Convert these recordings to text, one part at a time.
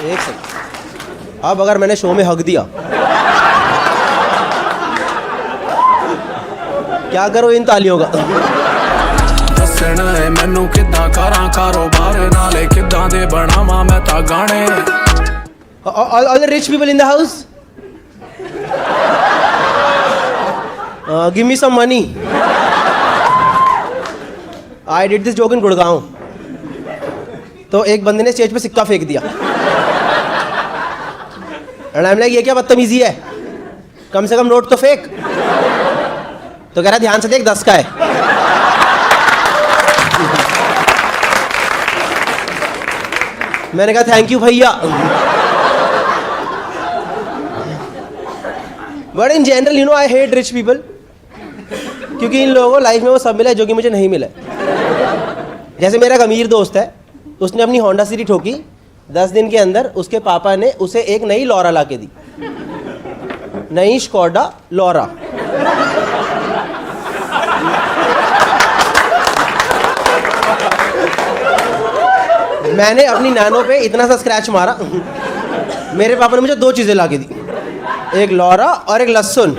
एक सेकंड, अब अगर मैंने शो में हक दिया, क्या करो इन तालियों का? दसना है मैनू किदां करां कारोबार नाले किदां दे बनावां मैं ता गाने। All the rich people in the house, give me some money. I did this joke in Gurgaon. तो एक बंदे ने स्टेज पे सिक्का फेंक दिया, एंड आई एम लाइक ये क्या बदतमीजी है, कम से कम नोट तो फेंक। तो कह रहा ध्यान से देख 10 का है। मैंने कहा थैंक यू भैया। But in general you know I hate rich people, क्योंकि इन लोगों को लाइफ में वो सब मिला है जो कि मुझे नहीं मिला है। जैसे मेरा एक अमीर दोस्त है, उसने अपनी होंडा सिटी ठोकी, 10 दिन के अंदर उसके पापा ने उसे एक नई लॉरा ला के दी, नई स्कोडा लॉरा। मैंने अपनी नैनो पे इतना सा स्क्रैच मारा, मेरे पापा ने मुझे 2 चीज़ें ला के दी, एक लॉरा और एक लहसुन।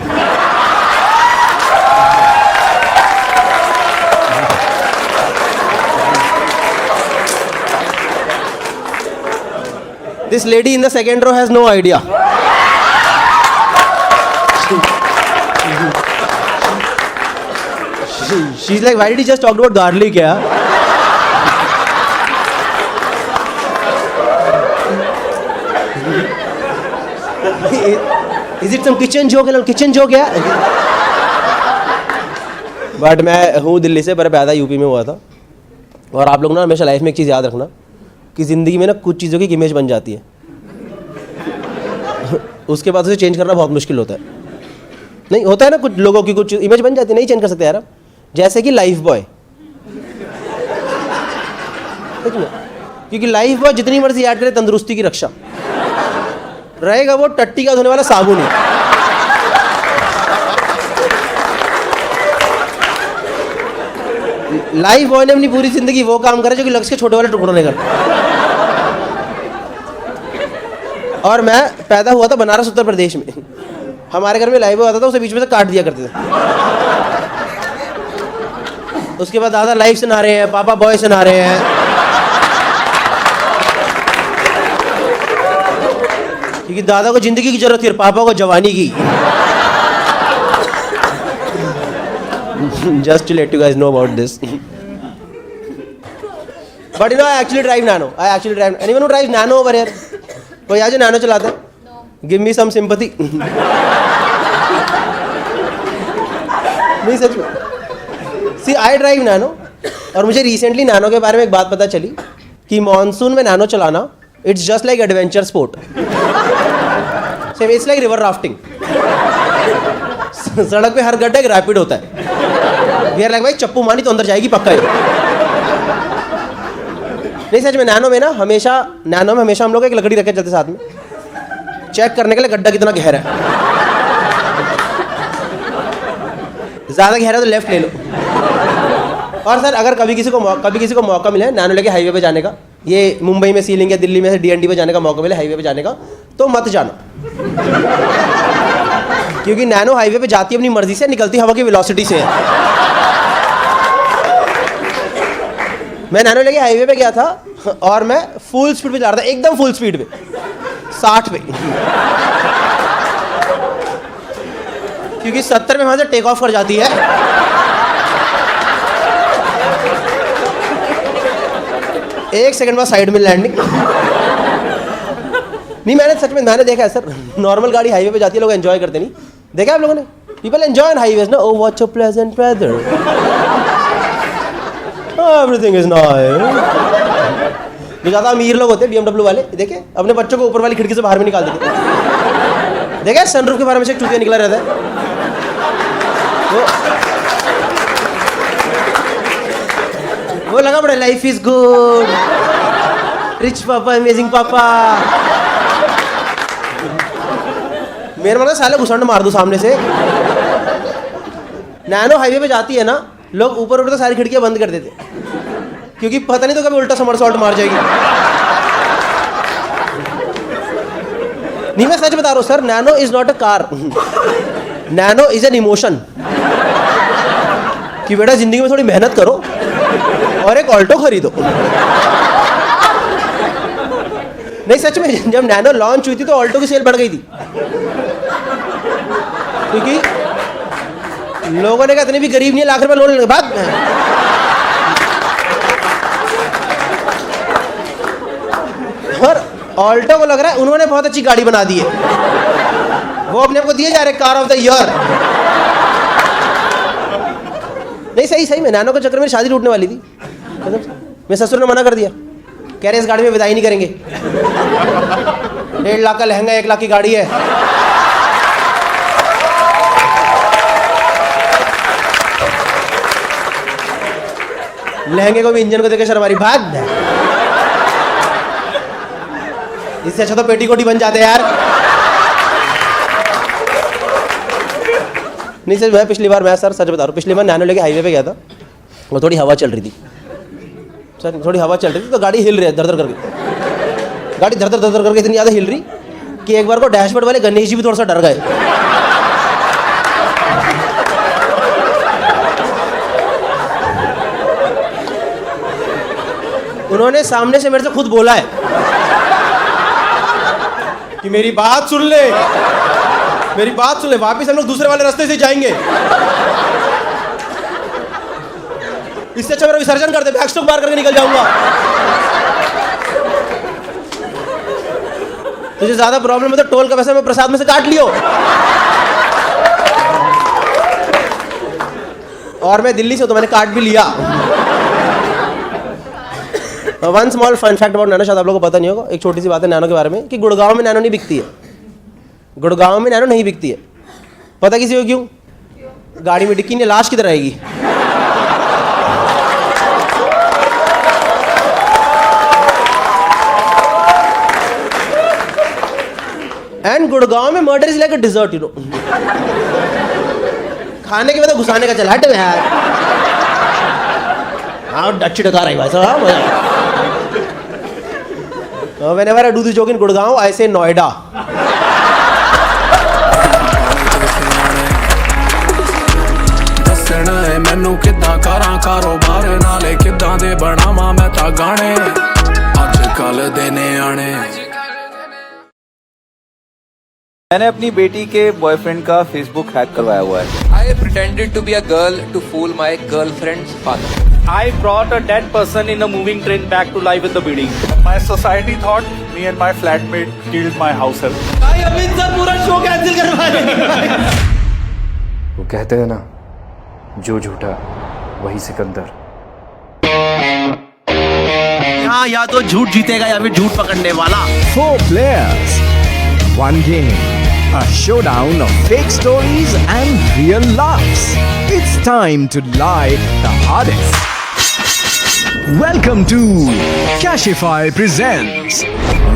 This lady in the second row has no idea. She's like, why did he just talk about garlic? Yeah. Is it some kitchen joke? Kitchen joke yeah. But मैं हूँ दिल्ली से, पर पैदा यूपी में हुआ था। और आप लोग ना हमेशा लाइफ में एक चीज़ याद रखना कि ज़िंदगी में ना कुछ चीज़ों की इमेज बन जाती है, उसके बाद उसे चेंज करना बहुत मुश्किल होता है। नहीं होता है ना, कुछ लोगों की कुछ इमेज बन जाती है, नहीं चेंज कर सकते यार। जैसे कि लाइफ बॉय, क्योंकि लाइफ बॉय जितनी मर्जी ऐड करे तंदुरुस्ती की रक्षा रहेगा, वो टट्टी का धोने वाला साबुन है। लाइफ बॉय ने अपनी पूरी जिंदगी वो काम करे जो कि लक्ष्य के छोटे वाले टुकड़ों ने करते। और मैं पैदा हुआ था बनारस उत्तर प्रदेश में, हमारे घर में लाइफ बॉय आता था, उसे बीच में से काट दिया करते थे। उसके बाद दादा लाइफ से नहा रहे हैं, पापा बॉय से नहा रहे हैं। क्योंकि दादा को जिंदगी की जरूरत थी और पापा को जवानी की। Just to let you guys know about this. But you know, I actually drive Nano. Anyone who drives Nano over here? कोई आज Nano चलाता है? No. Give me some sympathy. नहीं सच में। See, I drive Nano, और मुझे recently Nano के बारे में एक बात पता चली कि मॉनसून में Nano चलाना, it's just like adventure sport. It's like river rafting. सड़क पे हर गड्ढा एक रैपिड होता है। वी आर लाइक भाई चप्पू मानी तो अंदर जाएगी पक्का है। नहीं सच में, नैनो में हमेशा हम लोग एक लकड़ी रखे चलते साथ में, चेक करने के लिए गड्ढा कितना गहरा है। ज़्यादा गहरा तो लेफ्ट ले लो। और सर अगर कभी किसी को मौका मिले नैनो लेके हाईवे पे जाने का, ये मुंबई में सीलिंग या दिल्ली में से DND पे जाने का मौका मिले, हाईवे पे जाने का, तो मत जाना। क्योंकि नैनो हाईवे पे जाती है अपनी मर्जी से, निकलती हवा की वेलोसिटी से है। मैं नैनो लेके हाईवे पे गया था और मैं फुल स्पीड पे जा रहा था, एकदम फुल स्पीड पे, 60 पे। क्योंकि 70 में वहां से टेक ऑफ कर जाती है। एक सेकंड बाद साइड में लैंडिंग। नहीं मैंने सच में देखा है सर, नॉर्मल गाड़ी हाईवे पे जाती है, लोग एंजॉय करते नहीं, देखा आप लोगों ने? पीपल एंजॉय ऑन हाईवेज ना। Oh what a pleasant weather, everything is nice. जो ज़्यादा अमीर लोग होते हैं BMW वाले, देखे अपने बच्चों को ऊपर वाली खिड़की से बाहर में निकाल देते, देखा सनरूफ के बारे में से एक चूतिया निकला रहता है। वो लगा बड़ा लाइफ इज गुड, रिच पापा, अमेजिंग पापा। मेरे मतलब साले घुसंड मार दो सामने से। नैनो हाईवे पे जाती है ना, लोग ऊपर तो सारी खिड़कियां बंद कर देते, क्योंकि पता नहीं तो कभी उल्टा समरसॉल्ट मार जाएगी। नहीं, मैं सच बता रहा हूँ sir, nano is not a car, nano is an emotion. कि बेटा जिंदगी में थोड़ी मेहनत करो और एक ऑल्टो खरीदो। नहीं सच में, जब नैनो लॉन्च हुई थी तो ऑल्टो की सेल बढ़ गई थी, क्योंकि लोगों ने कहा इतने भी गरीब नहीं है, लाख रुपए लोन लेने के बाद। और ऑल्टो को लग रहा है उन्होंने बहुत अच्छी गाड़ी बना दी है, वो अपने आप को दिए जा रहे कार ऑफ द ईयर। नहीं सही में नैनो के चक्कर में शादी टूटने वाली थी। मैं ससुर ने मना कर दिया, कह रहे इस गाड़ी में विदाई नहीं करेंगे, 1.5 लाख का लहंगा 1 लाख की गाड़ी है। लहंगे को भी इंजन को देकर शर्म आ रही, भाग। इससे अच्छा तो पेटीकोट बन जाते यार। नहीं सर, मैं पिछली बार, मैं सर सच बता रहा हूँ, पिछली बार नैनो लेके हाईवे पे गया था, वो थोड़ी हवा चल रही थी सर, थोड़ी हवा चल रही थी तो गाड़ी हिल रही है धर धर करके, गाड़ी धर धर करके इतनी ज़्यादा हिल रही कि एक बार को डैशबोर्ड वाले गणेश जी भी थोड़ा सा डर गए। उन्होंने सामने से मेरे से खुद बोला है कि मेरी बात सुन ले, मेरी बात सुन ले, वापिस हम लोग दूसरे वाले रास्ते से जाएंगे। इससे अच्छा मेरा विसर्जन कर दे, बैकस्ट्रोक मार करके निकल जाऊंगा। तुझे ज्यादा प्रॉब्लम है तो टोल का पैसा मैं प्रसाद में से काट लियो। और मैं दिल्ली से हूं तो मैंने काट भी लिया। One small fun fact about Nano, शायद आप लोगों को पता नहीं होगा, एक छोटी सी बात है नैनो के बारे में कि गुड़गांव में नैनो नहीं बिकती है। गुड़गांव में नैनो नहीं बिकती है, पता किसी को क्यों? गाड़ी में डिक्की नहीं, लाश किधर आएगी? एंड गुड़गांव में murder is like a dessert, you know. खाने के बाद घुसाने का चल हट यार। हाँ अच्छी डकार आई भाई साहब। Whenever I do this joke in Gurgaon, I say Noida. ਦੱਸਣਾ ਏ ਮੈਨੂੰ ਕਿੱਦਾਂ ਕਰਾਂ ਕਾਰੋਬਾਰ ਨਾਲੇ ਕਿੱਦਾਂ ਦੇ ਬਣਾਵਾਂ ਮੈਂ ਤਾਂ ਗਾਣੇ ਅੱਜ ਕੱਲ ਦੇ ਨਿਆਣੇ। मैंने अपनी बेटी के बॉयफ्रेंड का फेसबुक हैक करवाया हुआ है। I pretended to be a girl to fool my girlfriend's father. I brought a dead person in a moving train back to life in the building. My society thought me and my flatmate killed my house help. Amit sir पूरा show cancel करवा देंगे। वो कहते हैं ना, जो झूठा वही सिकंदर। हाँ, या तो झूठ जीतेगा या फिर झूठ पकड़ने वाला। 4 players, 1 game, a showdown of fake stories and real laughs. It's time to lie the hardest. Welcome to Cashify presents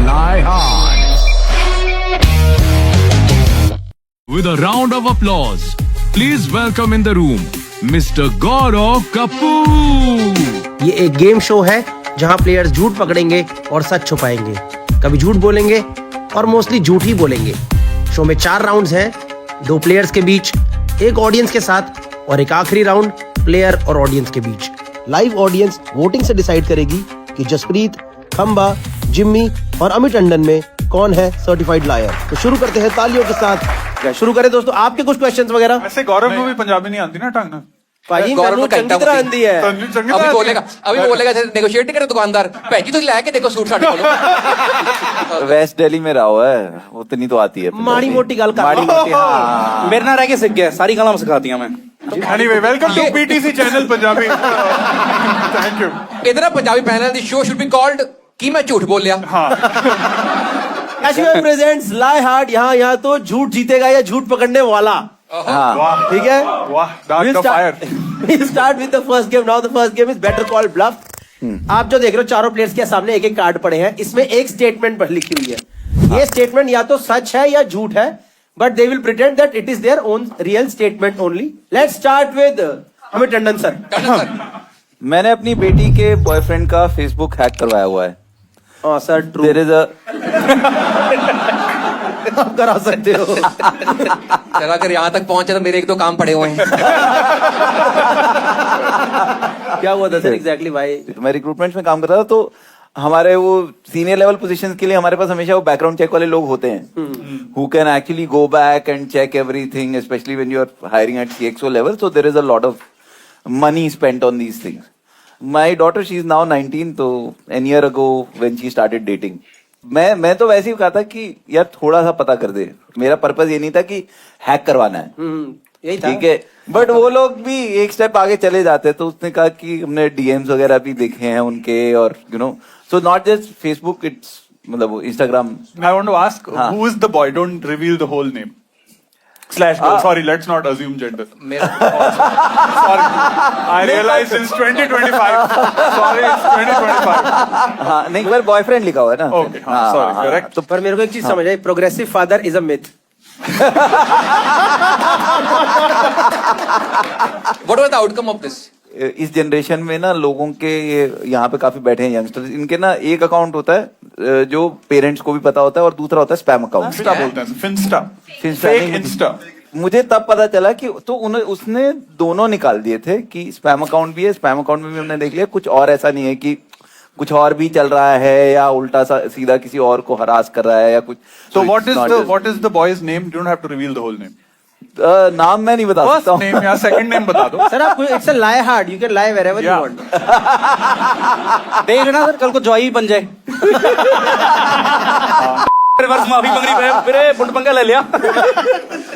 Lie Hard. With a round of applause, please welcome in the room Mr. Gaurav Kapoor. ये एक game show है जहां players झूठ पकड़ेंगे और सच छुपाएंगे, कभी झूठ बोलेंगे और मोस्टली झूठ ही बोलेंगे। शो में 4 राउंड्स हैं, 2 प्लेयर्स के बीच, 1 ऑडियंस के साथ और एक आखिरी राउंड प्लेयर और ऑडियंस के बीच। लाइव ऑडियंस वोटिंग से डिसाइड करेगी कि जसप्रीत, खंबा, जिम्मी और अमित टंडन में कौन है सर्टिफाइड लायर। तो शुरू करते हैं तालियों के साथ। शुरू करें दोस्तों, आपके कुछ क्वेश्चंस वगैरह। ऐसे गौरव को भी पंजाबी नहीं आती ना ढंग भाई गौरव को चंगी तरह आंदी है। अभी बोलेगा नेगोशिएट नहीं करे दुकानदार, भैन जी तुम लाके देखो सूट साड़ी बोलो। वेस्ट दिल्ली में रहा हुआ है, उतनी तो आती है। माड़ी मोटी गल कर। माड़ी मोटी, हाँ। मेरे ना रह के सीख गया, सारी गालां सिखा दिया मैं। Anyway welcome to PTC channel Punjabi. Thank you. इधर पंजाबी पैनल दी शो शुड बी कॉल्ड की मैं झूठ बोल लिया। Cashify presents lie hard. यहाँ तो झूठ जीतेगा या झूठ पकड़ने वाला। हाँ। ठीक है, वाह, dark the fire. We'll start with the first game. Now the first game is better call bluff. आप जो देख रहे हो चारों प्लेयर्स के सामने एक एक कार्ड पड़े हैं, इसमें एक स्टेटमेंट पर लिखी हुई है। ये स्टेटमेंट या तो सच है या झूठ है, but they will pretend that it is their own real statement only. Let's start with Amit Tandon sir. मैंने अपनी बेटी के बॉयफ्रेंड का फेसबुक हैक करवाया हुआ है। Sir true. There is a आप करा सकते हो। चल अगर यहाँ तक पहुंचे तो मेरे एक दो काम पड़े हुए हैं। क्या हुआ था सर एग्जैक्टली भाई? मैं रिक्रूटमेंट में काम कर रहा था, तो हमारे वो सीनियर लेवल पोजीशंस के लिए हमारे पास हमेशा वो बैकग्राउंड चेक वाले लोग होते हैं, who can actually go back and check everything, especially when you are hiring at CXO level, so there is a lot of money spent on these things. My daughter, she is now 19, तो an year ago when she started dating, मैं तो वैसे ही कहा था कि यार थोड़ा सा पता कर दे, मेरा पर्पस ये नहीं था कि हैक करवाना है, यही था। ठीक है, बट वो लोग भी एक स्टेप आगे चले जाते, तो उसने कहा कि हमने DMs वगैरह भी देखे हैं उनके, और you no, so not just Facebook, it's मतलब Instagram. I want to ask, who is the boy? Don't reveal the whole name. Slash girl. Sorry, let's not assume gender. Sorry, I realize it's 2025. Sorry, it's 2025. हाँ नहीं, पर boyfriend लिखा हुआ है ना. Okay, हाँ, sorry, correct. तो पर मेरे को एक चीज समझ आई, progressive father is a myth. What was the outcome of this? इस जनरेशन में ना लोगों के, ये यहाँ पे काफी बैठे हैं यंगस्टर्स, इनके ना एक अकाउंट होता है जो पेरेंट्स को भी पता होता है, और दूसरा होता है स्पैम अकाउंट। Insta बोलते हैं, Finsta. Finsta Fake नहीं, Insta. मुझे तब पता चला कि तो उसने दोनों निकाल दिए थे कि स्पैम अकाउंट भी है, स्पैम अकाउंट में भी हमने देख लिया, कुछ और ऐसा नहीं है कि कुछ और भी चल रहा है या उल्टा सा सीधा किसी और को हरास कर रहा है या कुछ। So what is the boy's name? You don't have to reveal the whole name. नाम मैं नहीं बता First सकता हूँ। name या second name बता दो. सर आप it's a lie hard, you can lie wherever you Yeah. Want. देखना सर, कल को जॉई बन जाए। रिवर्स माफी मांगनी पे फिर बुट पंगा ले लिया।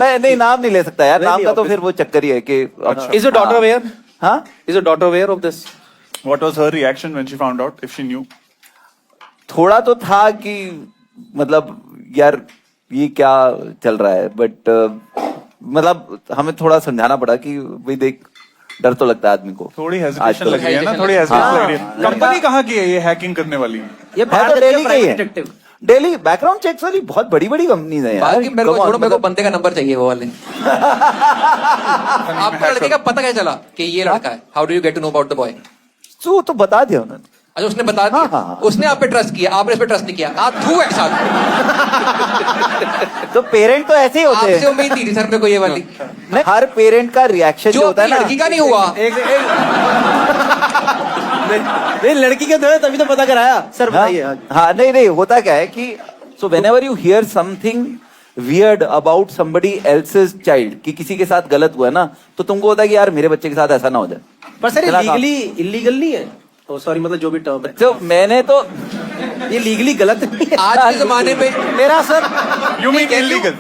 नहीं नाम नहीं ले सकता यार, नाम का तो फिर वो चक्कर ही है कि Is your daughter aware? हाँ, Is your daughter aware of this? What was her reaction when she found out, if she knew? थोड़ा तो था कि मतलब यार ये क्या चल रहा है, बट मतलब हमें थोड़ा समझाना पड़ा कि भाई देख, डर तो लगता है आदमी को। थोड़ी आजकल हेजिटेशन लग रही है ना, थोड़ी हेजिटेशन लग रही है। कंपनी कहाँ की है ये हैकिंग करने वाली? ये है तो भारत दिल्ली का का ही है, private detective. Delhi background checks वाली बहुत बड़ी बड़ी कंपनीज है यार। बाकी मेरे को छोड़ो, मेरे को मतलब- बंदे का नंबर चाहिए वो वाले। आपको लड़के का पता कैसे चला कि ये लड़का है? How do you get to know about the boy? तो बता दिया उन्होंने। अच्छा, उसने बता दिया। हाँ। उसने आप पे ट्रस्ट किया, आपने इस पे ट्रस्ट नहीं किया। आप थू एक साथ। तो पेरेंट तो ऐसे ही होते आपसे हैं, उम्मीद थी सर मेरे को ये वाली, नहीं, हर पेरेंट का रिएक्शन जो जो होता है अपनी ना। लड़की का नहीं हुआ। नहीं लड़की के तो तभी तो पता कराया सर, बताइए। हाँ नहीं होता क्या है कि so whenever you here something weird about somebody else's child, कि किसी के साथ गलत हुआ है ना, तो तुमको होता है कि यार मेरे बच्चे के साथ ऐसा ना हो जाए। पर सर ये चला काम। लीगली इलीगल नहीं है? ओ सॉरी, मतलब जो भी टर्म है, तो मैंने तो ये लीगली गलत नहीं है। आज के जमाने में मेरा sir, You mean illegal?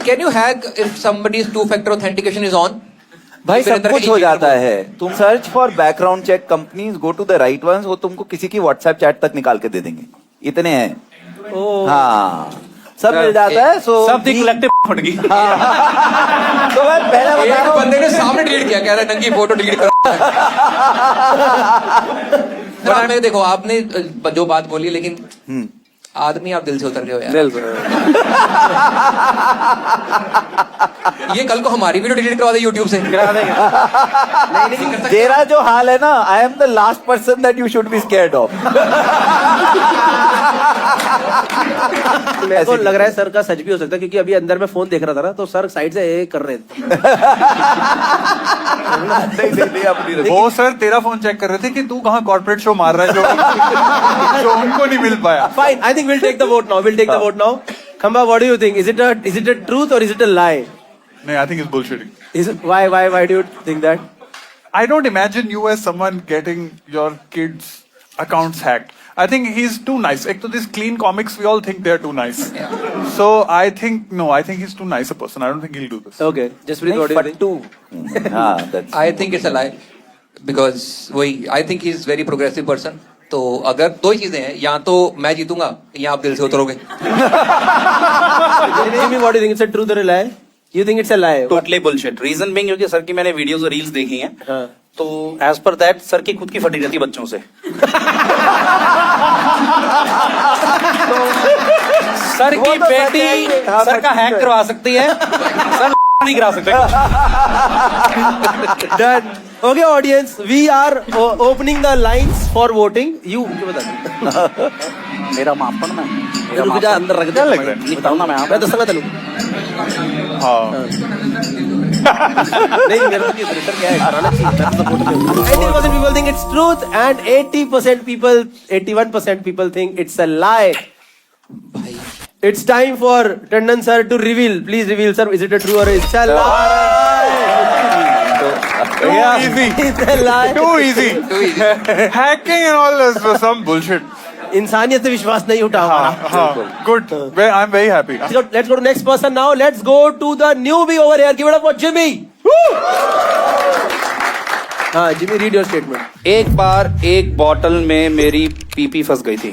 Can you hack if somebody's two factor authentication is on? भाई मेरे सब अंदर कुछ का हो एक जाता वो- है। तुम search for background check companies, go to the right ones, वो तुमको किसी की व्हाट्सएप चैट तक निकाल के दे देंगे, इतने हैं। हाँ, सब मिल जाता है। सो सब दी कलेक्टिव फट गई। तो मैं पहले बता रहा एक हूँ, बंदे ने सामने डिलीट किया, कह रहा है नंगी फोटो डिलीट करो। सर आपने देखो, आपने जो बात बोली, लेकिन आदमी आप दिल से उतर रहे हो यार। ये कल को हमारी वीडियो डिलीट करवा दे YouTube से। तेरा जो हाल है ना, I am the last person that you should be scared of. मेरे को लग रहा है सर का सच भी हो सकता है, क्योंकि अभी अंदर में फोन देख रहा था ना, तो सर साइड से ये कर रहे थे। वो सर तेरा फोन चेक कर रहे थे कि तू कहाँ कॉर्पोरेट शो मार रहा है जो उनको नहीं मिल पाया। Fine, I think we'll take the vote now. We'll take the vote now. Khamba, what do you think? Is it a truth or is it a lie? No, I think it's bullshitting. Is it, why do you think that? I don't imagine you as someone getting your kids' accounts hacked. I think he's too nice. Like, to these clean comics, we all think they're too nice. So I think he's too nice a person. I don't think he'll do this. Okay, just what do you think? हाँ, that's I think it's a lie because I think he's very progressive person. तो अगर दो ही चीजें हैं, या तो मैं जीतूंगा या आप दिल से उतरोगे। Jimmy, what do you think? It's a truth or a lie? You think it's a lie? Totally bullshit. Reason being क्योंकि सर की मैंने वीडियोस और रील्स देखी हैं, हाँ। तो एज पर दैट सर की खुद की फटी रहती बच्चों से। सर वो की तो बेटी सच है, हाँ, सर का सच हैक है। करवा सकती है, सर नहीं करा सकते। Done. Okay, audience, we are opening the lines for voting. You बता मेरा माफ करना रुक जा, अंदर रख दे. लग रहा है निकलना मैं दस तलू. हाँ नहीं मेरे को प्रेशर क्या है कराना चाहिए. 80% people think it's truth and 80% people, 81% people think it's a lie. It's time for Tandon sir to reveal. Please reveal, sir. Is it a true or it's a lie? Too easy. It's a lie. Too easy. Hacking and all this was some bullshit. इंसानियत से विश्वास नहीं उठा हमारा. हाँ, good. I'm very happy. Let's go to next person now. Let's go to the newbie over here. Give it up for Jimmy. हाँ, Jimmy, read your statement. एक बार एक बॉटल में मेरी पीपी फंस गई थी.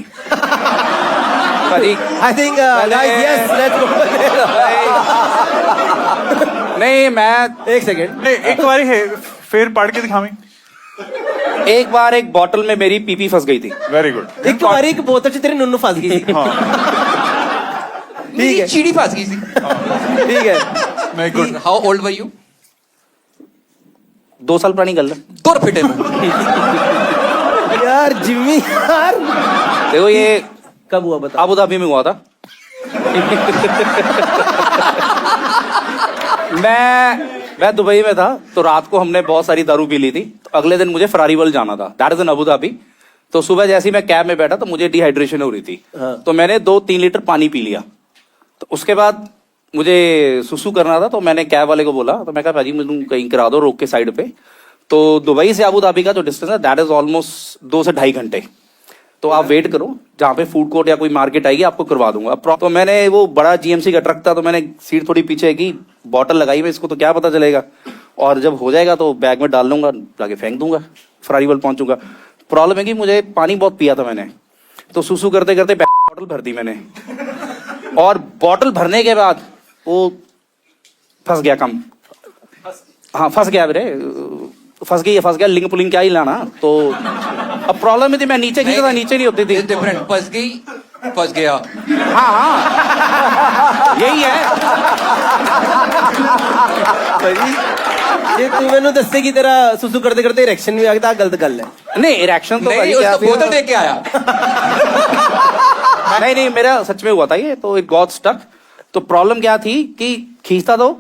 I think guys, yes, let's go. नहीं मैं एक सेकेंड. नहीं एक बारी है फिर पढ़ के दिखावी. एक बार एक बॉटल में मेरी पीपी फंस गई थी. Very good. एक बारी एक बोतल से तेरी नुन्नू फंस गई थी. ठीक है. चीड़ी फंस गई थी. ठीक है. नहीं good. How old were you? 2 साल पुरानी गल है. दूर फिटे में. यार जिम्मी यार. देखो ये कब हुआ बता. अबू धाबी में हुआ था. मैं दुबई में था तो रात को हमने बहुत सारी दारू पी ली थी. तो अगले दिन मुझे फरारी वर्ल्ड जाना था. That is in Abu Dhabi. तो सुबह जैसे ही मैं कैब में बैठा तो मुझे डिहाइड्रेशन हो रही थी. तो मैंने 2-3 लीटर पानी पी लिया. तो उसके बाद मुझे सुसु करना था. तो मैंने कैब वाले को बोला. तो मैं कहा भाजी मुझे कहीं करा दो रोक के साइड पे. तो दुबई से अबू धाबी का जो डिस्टेंस है दैट इज ऑलमोस्ट 2 से 2.5 घंटे. तो आप वेट करो जहाँ पे फूड कोर्ट या कोई मार्केट आएगी आपको करवा दूंगा. तो मैंने वो बड़ा जीएमसी का ट्रक था तो मैंने सीट थोड़ी पीछे की बॉटल लगाई. मैं इसको तो क्या पता चलेगा. और जब हो जाएगा तो बैग में डाल लूंगा जाके फेंक दूंगा. Ferrari world पहुंचूंगा. प्रॉब्लम है कि मुझे पानी बहुत पिया था मैंने. तो सुसु करते करते बॉटल भर दी मैंने. और बॉटल भरने के बाद वो फंस गया कम. हाँ फंस गया मेरे. फंस गया लिंग पुलिंग क्या ही लाना. तो अब प्रॉब्लम में थी मैं नीचे खींचा था नीचे नहीं होती थी. डिफरेंट. फंस गई फंस गया. हाँ यही है. ये तू मैंने दस्ते की तरह सुसु करते करते इरेक्शन में आ गया. गलत गल है. नहीं इरेक्शन तो नहीं उसको बोतल दे के आया. नहीं मेरा सच में हुआ था ये. तो इट गॉट स्टक. तो प्रॉब्लम क्या थी कि खींचता तो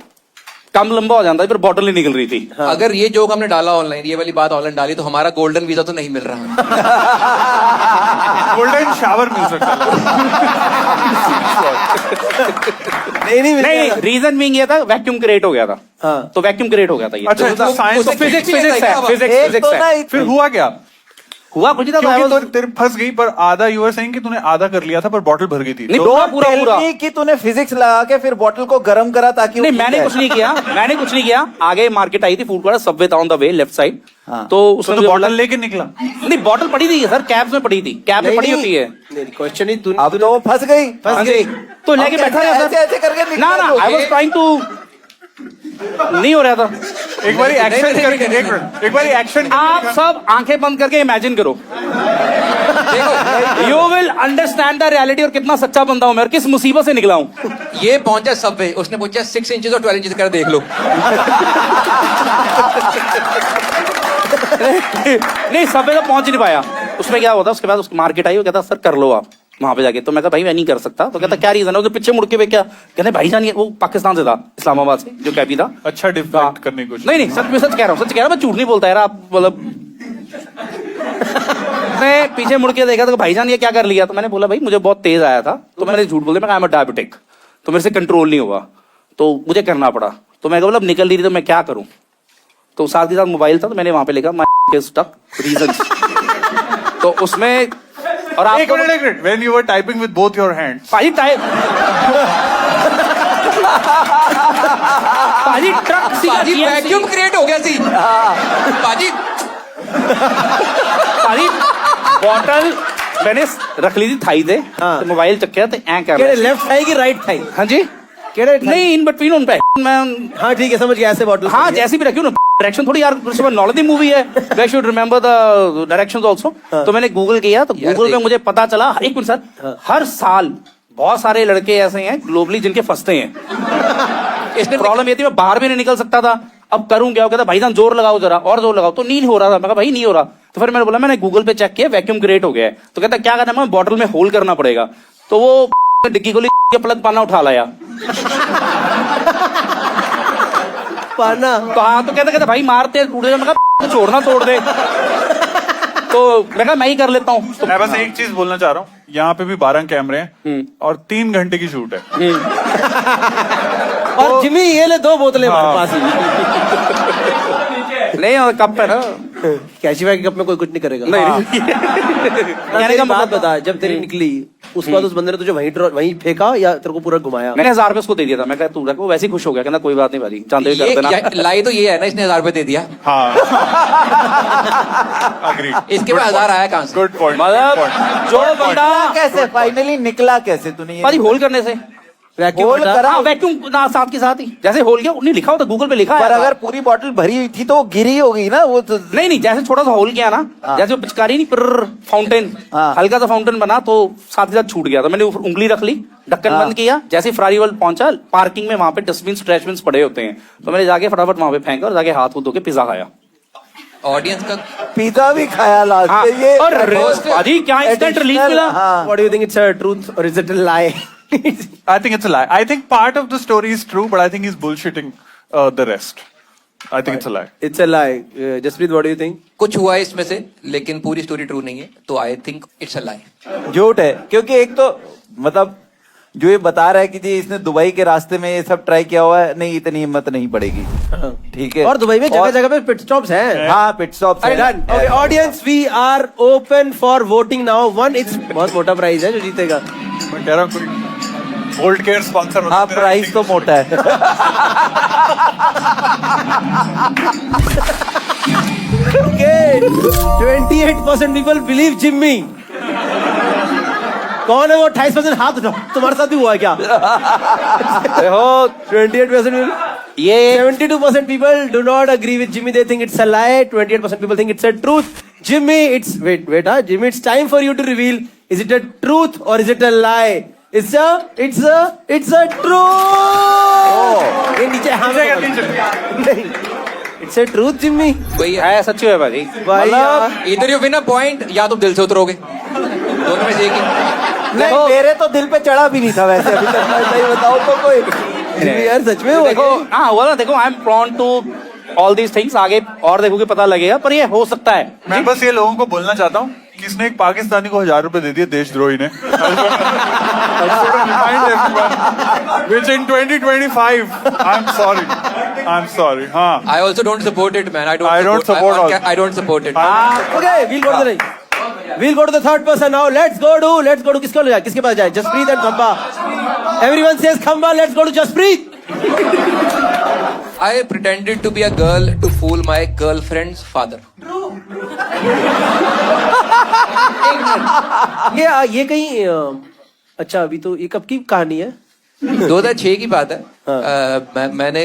कम लंबा हो जाता फिर बॉटल नहीं निकल रही थी. हाँ. अगर ये जोक हमने डाला ऑनलाइन ये वाली बात ऑनलाइन डाली तो हमारा गोल्डन वीजा तो नहीं मिल रहा. गोल्डन शावर मिल सकता है. नहीं रीजन बीइंग ये था वैक्यूम क्रिएट हो गया था. हाँ. तो वैक्यूम क्रिएट हो गया था ये. अच्छा साइंस. फिजिक्स फिर हुआ क्या. हुआ कुछ नहीं था. क्योंकि तो तेरे फंस गई पर आधा यू आर सेइंग कि तूने आधा कर लिया था पर बॉटल भर गई थी. नहीं पूरा कि तूने फिजिक्स लगा के फिर बॉटल को गर्म करा ताकि नहीं मैंने कुछ नहीं किया. आगे मार्केट आई थी फूड कोर्ट सबवे था on the way left side. हाँ. तो उसमें तो बॉटल लेके निकला. नहीं बॉटल पड़ी थी सर कैब में पड़ी थी. कैब में पड़ी होती है. क्वेश्चन ही तू. अब तो वो फंस गई. तो लेके बैठा था सर. ऐसे करके ना आई वाज ट्राइंग टू. नहीं हो रहा था. एक बारी एक्शन करके एक बारी एक्शन. आप सब आंखें बंद करके इमेजिन करो. You will understand the reality और कितना सच्चा बंदा हूं मैं और किस मुसीबत से निकला हूं. ये पहुंचा सबवे. उसने पूछा 6 इंचेस और 12 इंचेस कर देख लो. नहीं सबवे तो पहुंच नहीं पाया. उसमें क्या होता उसके बाद उसकी मार्केट आई वो कहता सर कर लो आप वहां पे जाके. तो मैं कहा भाई मैं नहीं कर सकता. तो कहता क्या रीजन है. उसके पीछे मुड़ के क्या कहते भाई जानिए वो पाकिस्तान से था इस्लामाबाद से जो कैबी था. अच्छा डिफेक्ट करने को. नहीं सच में सच कह रहा हूँ मैं झूठ नहीं बोलता यार. आप मतलब मैं पीछे मुड़ के देखा तो भाईजान ये क्या कर लिया. तो मैंने बोला भाई मुझे बहुत तेज आया था. तो मैंने झूठ बोल दिया. मैं डायबिटिक. तो मेरे से कंट्रोल नहीं हुआ तो मुझे करना पड़ा. तो मैं मतलब निकल रही थी तो मैं क्या करूं. तो साथ के साथ मोबाइल था तो मैंने वहां पे लिखा माय स्टक रीजंस. तो उसमें और आप एक minute when you were typing with both your hands. पाजी ट्रक वैक्यूम क्रिएट हो गया सी. पाजी बॉटल मैंने रख ली थी थाई से. हाँ. तो मोबाइल चक्या तो ऐ कर केड़े लेफ्ट थाई की राइट थाई. हाँ जी नहीं इन बिटवीन उन पे मैं. हाँ ठीक है समझ गया. ऐसे बॉटल. हाँ जैसी भी रखी हूँ ना डायरेक्शन थोड़ी यार. नॉलेज मूवी है. I should remember the directions also. तो मैंने गूगल किया तो गूगल पे मुझे पता चला. एक मिनट सर. हर साल बहुत सारे लड़के ऐसे हैं ग्लोबली जिनके फंसते हैं. इसमें प्रॉब्लम ये थी मैं बाहर भी नहीं निकल सकता था. अब करूं क्या? वो कहता भाईजान जोर लगाओ जरा, और जोर लगाओ। तो नहीं हो रहा था। मैं कहा भाई नहीं हो रहा। तो फिर मैंने बोला मैंने गूगल पे चेक किया, वैक्यूम क्रिएट हो गया है। तो कहता क्या करना है? बॉटल में होल करना पड़ेगा। तो वो डिग्गी खोली के प्लग पाना उठा लाया। पाना तो हाँ, तो कहते भाई मारते हैं, टूट जाए। मैं कहा छोड़ना तोड़ दे। तो मैं कहा मैं ही कर लेता हूँ। मैं बस एक चीज बोलना चाह रहा हूँ, यहाँ पे भी 12 कैमरे हैं और 3 घंटे की शूट है। और जिमी ये ले 2 बोतलें हमारे पास ही। नहीं और कप है ना, कैशिवा के कप में कोई कुछ नहीं करेगा। नहीं कहने का बात बता, जब तेरी निकली उसके बाद उस बंदे ने तुझे वहीं फेंका या तेरे को पूरा घुमाया? मैंने 1000 रुपए उसको दे दिया था। मैं कहा तू रख। वो वैसे ही खुश हो गया, कहना कोई बात नहीं भाई, जानते हुए कर देना। लाई तो ये है ना, इसने 1000 रुपए दे दिया। हाँ Agreed. इसके बाद 1000 आया कहां से? Good point. मतलब जो बंदा कैसे फाइनली निकला कैसे तूने? भाई होल करने से होल करा? वैक्यूम ना साथ के साथ ही जैसे होल किया, नहीं लिखा होता गूगल पे लिखा पर है। अगर पूरी बॉटल भरी हुई थी तो वो गिरी होगी ना वो तो। नहीं जैसे छोटा सा होल किया ना, जैसे वो पिचकारी नहीं पर फाउंटेन, हल्का सा फाउंटेन बना तो साथ के साथ छूट गया। तो मैंने उंगली रख ली, ढक्कन बंद किया। जैसे फ्रारीवल पहुंचा पार्किंग में, वहां पे डस्टबिन ट्रैशबिन पड़े होते हैं, तो मैंने जाके फटाफट वहां पे फेंका और जाके हाथ धो के पिज्जा खाया। ऑडियंस का पिज्जा भी खाया लास्ट हाँ, में ये। और अजी क्या इंस्टेंट रिलीज मिला। What do you think, it's a truth or is it a lie? I think it's a lie. I think part of the story is true, but I think he's bullshitting the rest. I think it's a lie. It's a lie. Jaspreet, what do you think? कुछ हुआ है इसमें से, लेकिन पूरी story true नहीं है, तो आई थिंक इट्स अ लाई। झूठ है, क्योंकि एक तो मतलब जो ये बता रहा है कि जी इसने दुबई के रास्ते में ये सब ट्राई किया हुआ है, नहीं इतनी हिम्मत नहीं पड़ेगी। ठीक है। और दुबई में जगह जगह पे पिट स्टॉप्स हैं। हाँ पिट स्टॉप्स हैं। Done. Okay, audience, we are open for voting now. One, it's बहुत मोटा प्राइस है जो जीतेगा। मैं कह रहा हूँ कोई गोल्ड केयर स्पॉन्सर। हाँ प्राइस तो मोटा है। Okay, 28% people believe Jimmy. कौन है वो? 28% हाथ उठाओ। तुम्हारे साथ भी हुआ है क्या? देखो 28% ये 72% people do not agree with Jimmy. They think it's a lie. 28% people think it's a truth. Jimmy, it's wait, Jimmy, it's time for you to reveal. Is it a truth or is it a lie? It's a truth. ये नीचे नहीं, it's a truth, Jimmy. वही है, सच्ची है भाई। भाई इधर यू विन अ पॉइंट, या तुम दिल से उतरोगे, दोनों में से एक ही। नहीं मेरे तो दिल पे चढ़ा भी नहीं था वैसे अभी तक। मैं सही बताऊं तो कोई Jimmy यार सच में हुआ देखो क्या? हाँ हुआ ना। देखो I am prone to all these things. आगे और देखोगे पता लगेगा, पर ये हो सकता है। मैं बस ये लोगों को बोलना चाहता हूँ कि इसने एक पाकिस्तानी को 1000 रुपए दे दिए देशद्रोही ने। Which in 2025, I'm sorry. हाँ। I also don't support it, man. I don't support all. I don't support it. Okay, we'll go to the third person now. Let's go to किसके पास जाए? Jaspreet and Khamba. Everyone says Khamba. Let's go to Jaspreet. I pretended to be a girl to fool my girlfriend's father. ये कहीं अच्छा अभी तो ये कब की कहानी है? 2006 की बात है। मैंने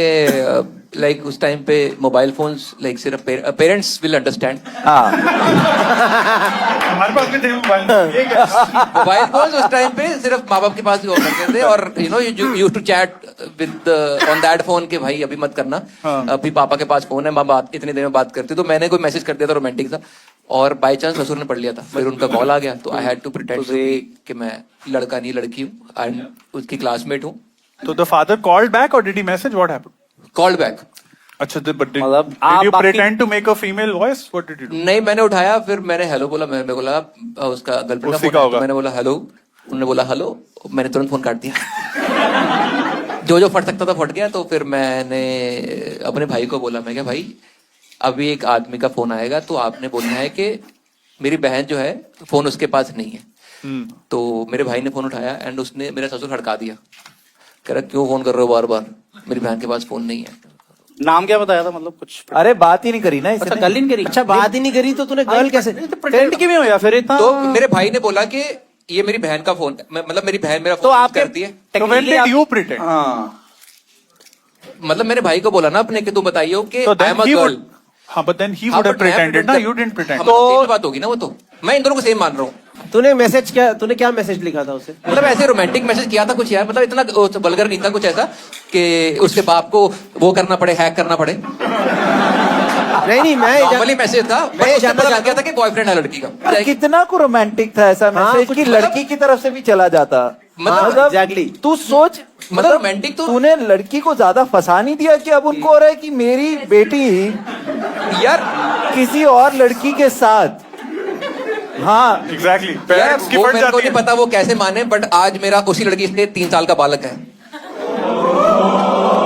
लाइक उस टाइम पे मोबाइल फोन्स लाइक सिर्फ पेरेंट्स विल अंडरस्टैंड। हमारे पास भी थे मोबाइल फोन्स उस टाइम पे सिर्फ माँ बाप के पास ही हुआ करते थे, और you know you used to chat with on that phone के भाई अभी मत करना, अभी पापा के पास फोन है, माँ बाप इतनी देर में बात करती। तो मैंने कोई मैसेज कर दिया था रोमांटिक सा, और बाय चांस ससुर ने पढ़ लिया था। फिर उनका कॉल आ गया, तो आई हैड टू प्रिटेंड कि मैं लड़का नहीं लड़की हूँ एंड उसकी क्लासमेट हूँ। तो the father called back or did he message? What happened? Called back. अच्छा but did मतलब you बाकी- pretend to make a female voice? What did you do? नहीं, मैंने उठाया, फिर मैंने हेलो बोला। मेरे को लगा उसका गर्लफ्रेंड उसी का का फोन है, होगा। तो मैंने बोला हेलो। उन्होंने बोला हेलो, मैंने तुरंत फोन काट दिया। जो फट सकता था फट गया। तो फिर मैंने अपने भाई को बोला, मैं क्या भाई अभी एक आदमी का फोन आएगा, तो आपने बोलना है कि मेरी बहन जो है फोन उसके पास नहीं है। तो मेरे भाई ने फोन उठाया एंड उसने मेरा ससुर खड़का दिया, कह रहा क्यों फोन कर रहे हो बार बार, मेरी बहन के पास फोन नहीं है। नाम क्या बताया था? मतलब कुछ अरे बात ही नहीं करी ना अच्छा इसने। गल ही नहीं करी। अच्छा बात ही नहीं करी तो तूने गर्ल कैसे? प्रेजेंट क्यों हुआ फिर इतना? तो मेरे भाई ने बोला कि ये मेरी बहन का फोन, मतलब मेरी बहन मेरा तो फोन आप करती है। So when did you pretend? हाँ मतलब मेरे भाई को बोला ना अपने कि तू बताइए कि So I then am a he girl. would. हाँ but then he would have pretended ना, you didn't pretend. तो बात होगी ना वो, तो मैं इन दोनों को सेम मान रहा हूँ। तूने क्या मैसेज लिखा था उसे? मतलब ऐसे रोमांटिक मैसेज किया था कुछ यार, मतलब इतना वल्गर नहीं था, कुछ ऐसा कि उसके बाप को वो करना पड़े, हैक करना पड़े। नहीं मैं नॉर्मली मैसेज था, मैं पता लग गया था कि बॉयफ्रेंड है लड़की का। कितना को रोमांटिक था ऐसा मैसेज कुछ कि लड़की की तरफ से भी चला जाता। मतलब एग्जैक्टली तू सोच, मतलब रोमांटिक तो तूने लड़की को ज्यादा फंसा नहीं दिया कि अब उनको हो रहा है कि मेरी बेटी यार किसी और लड़की के साथ। हाँ एग्जैक्टली यार पेरेंट्स की वो फट मेरे को जाती नहीं है। पता वो कैसे माने, बट आज मेरा उसी लड़की से 3 साल का बालक है।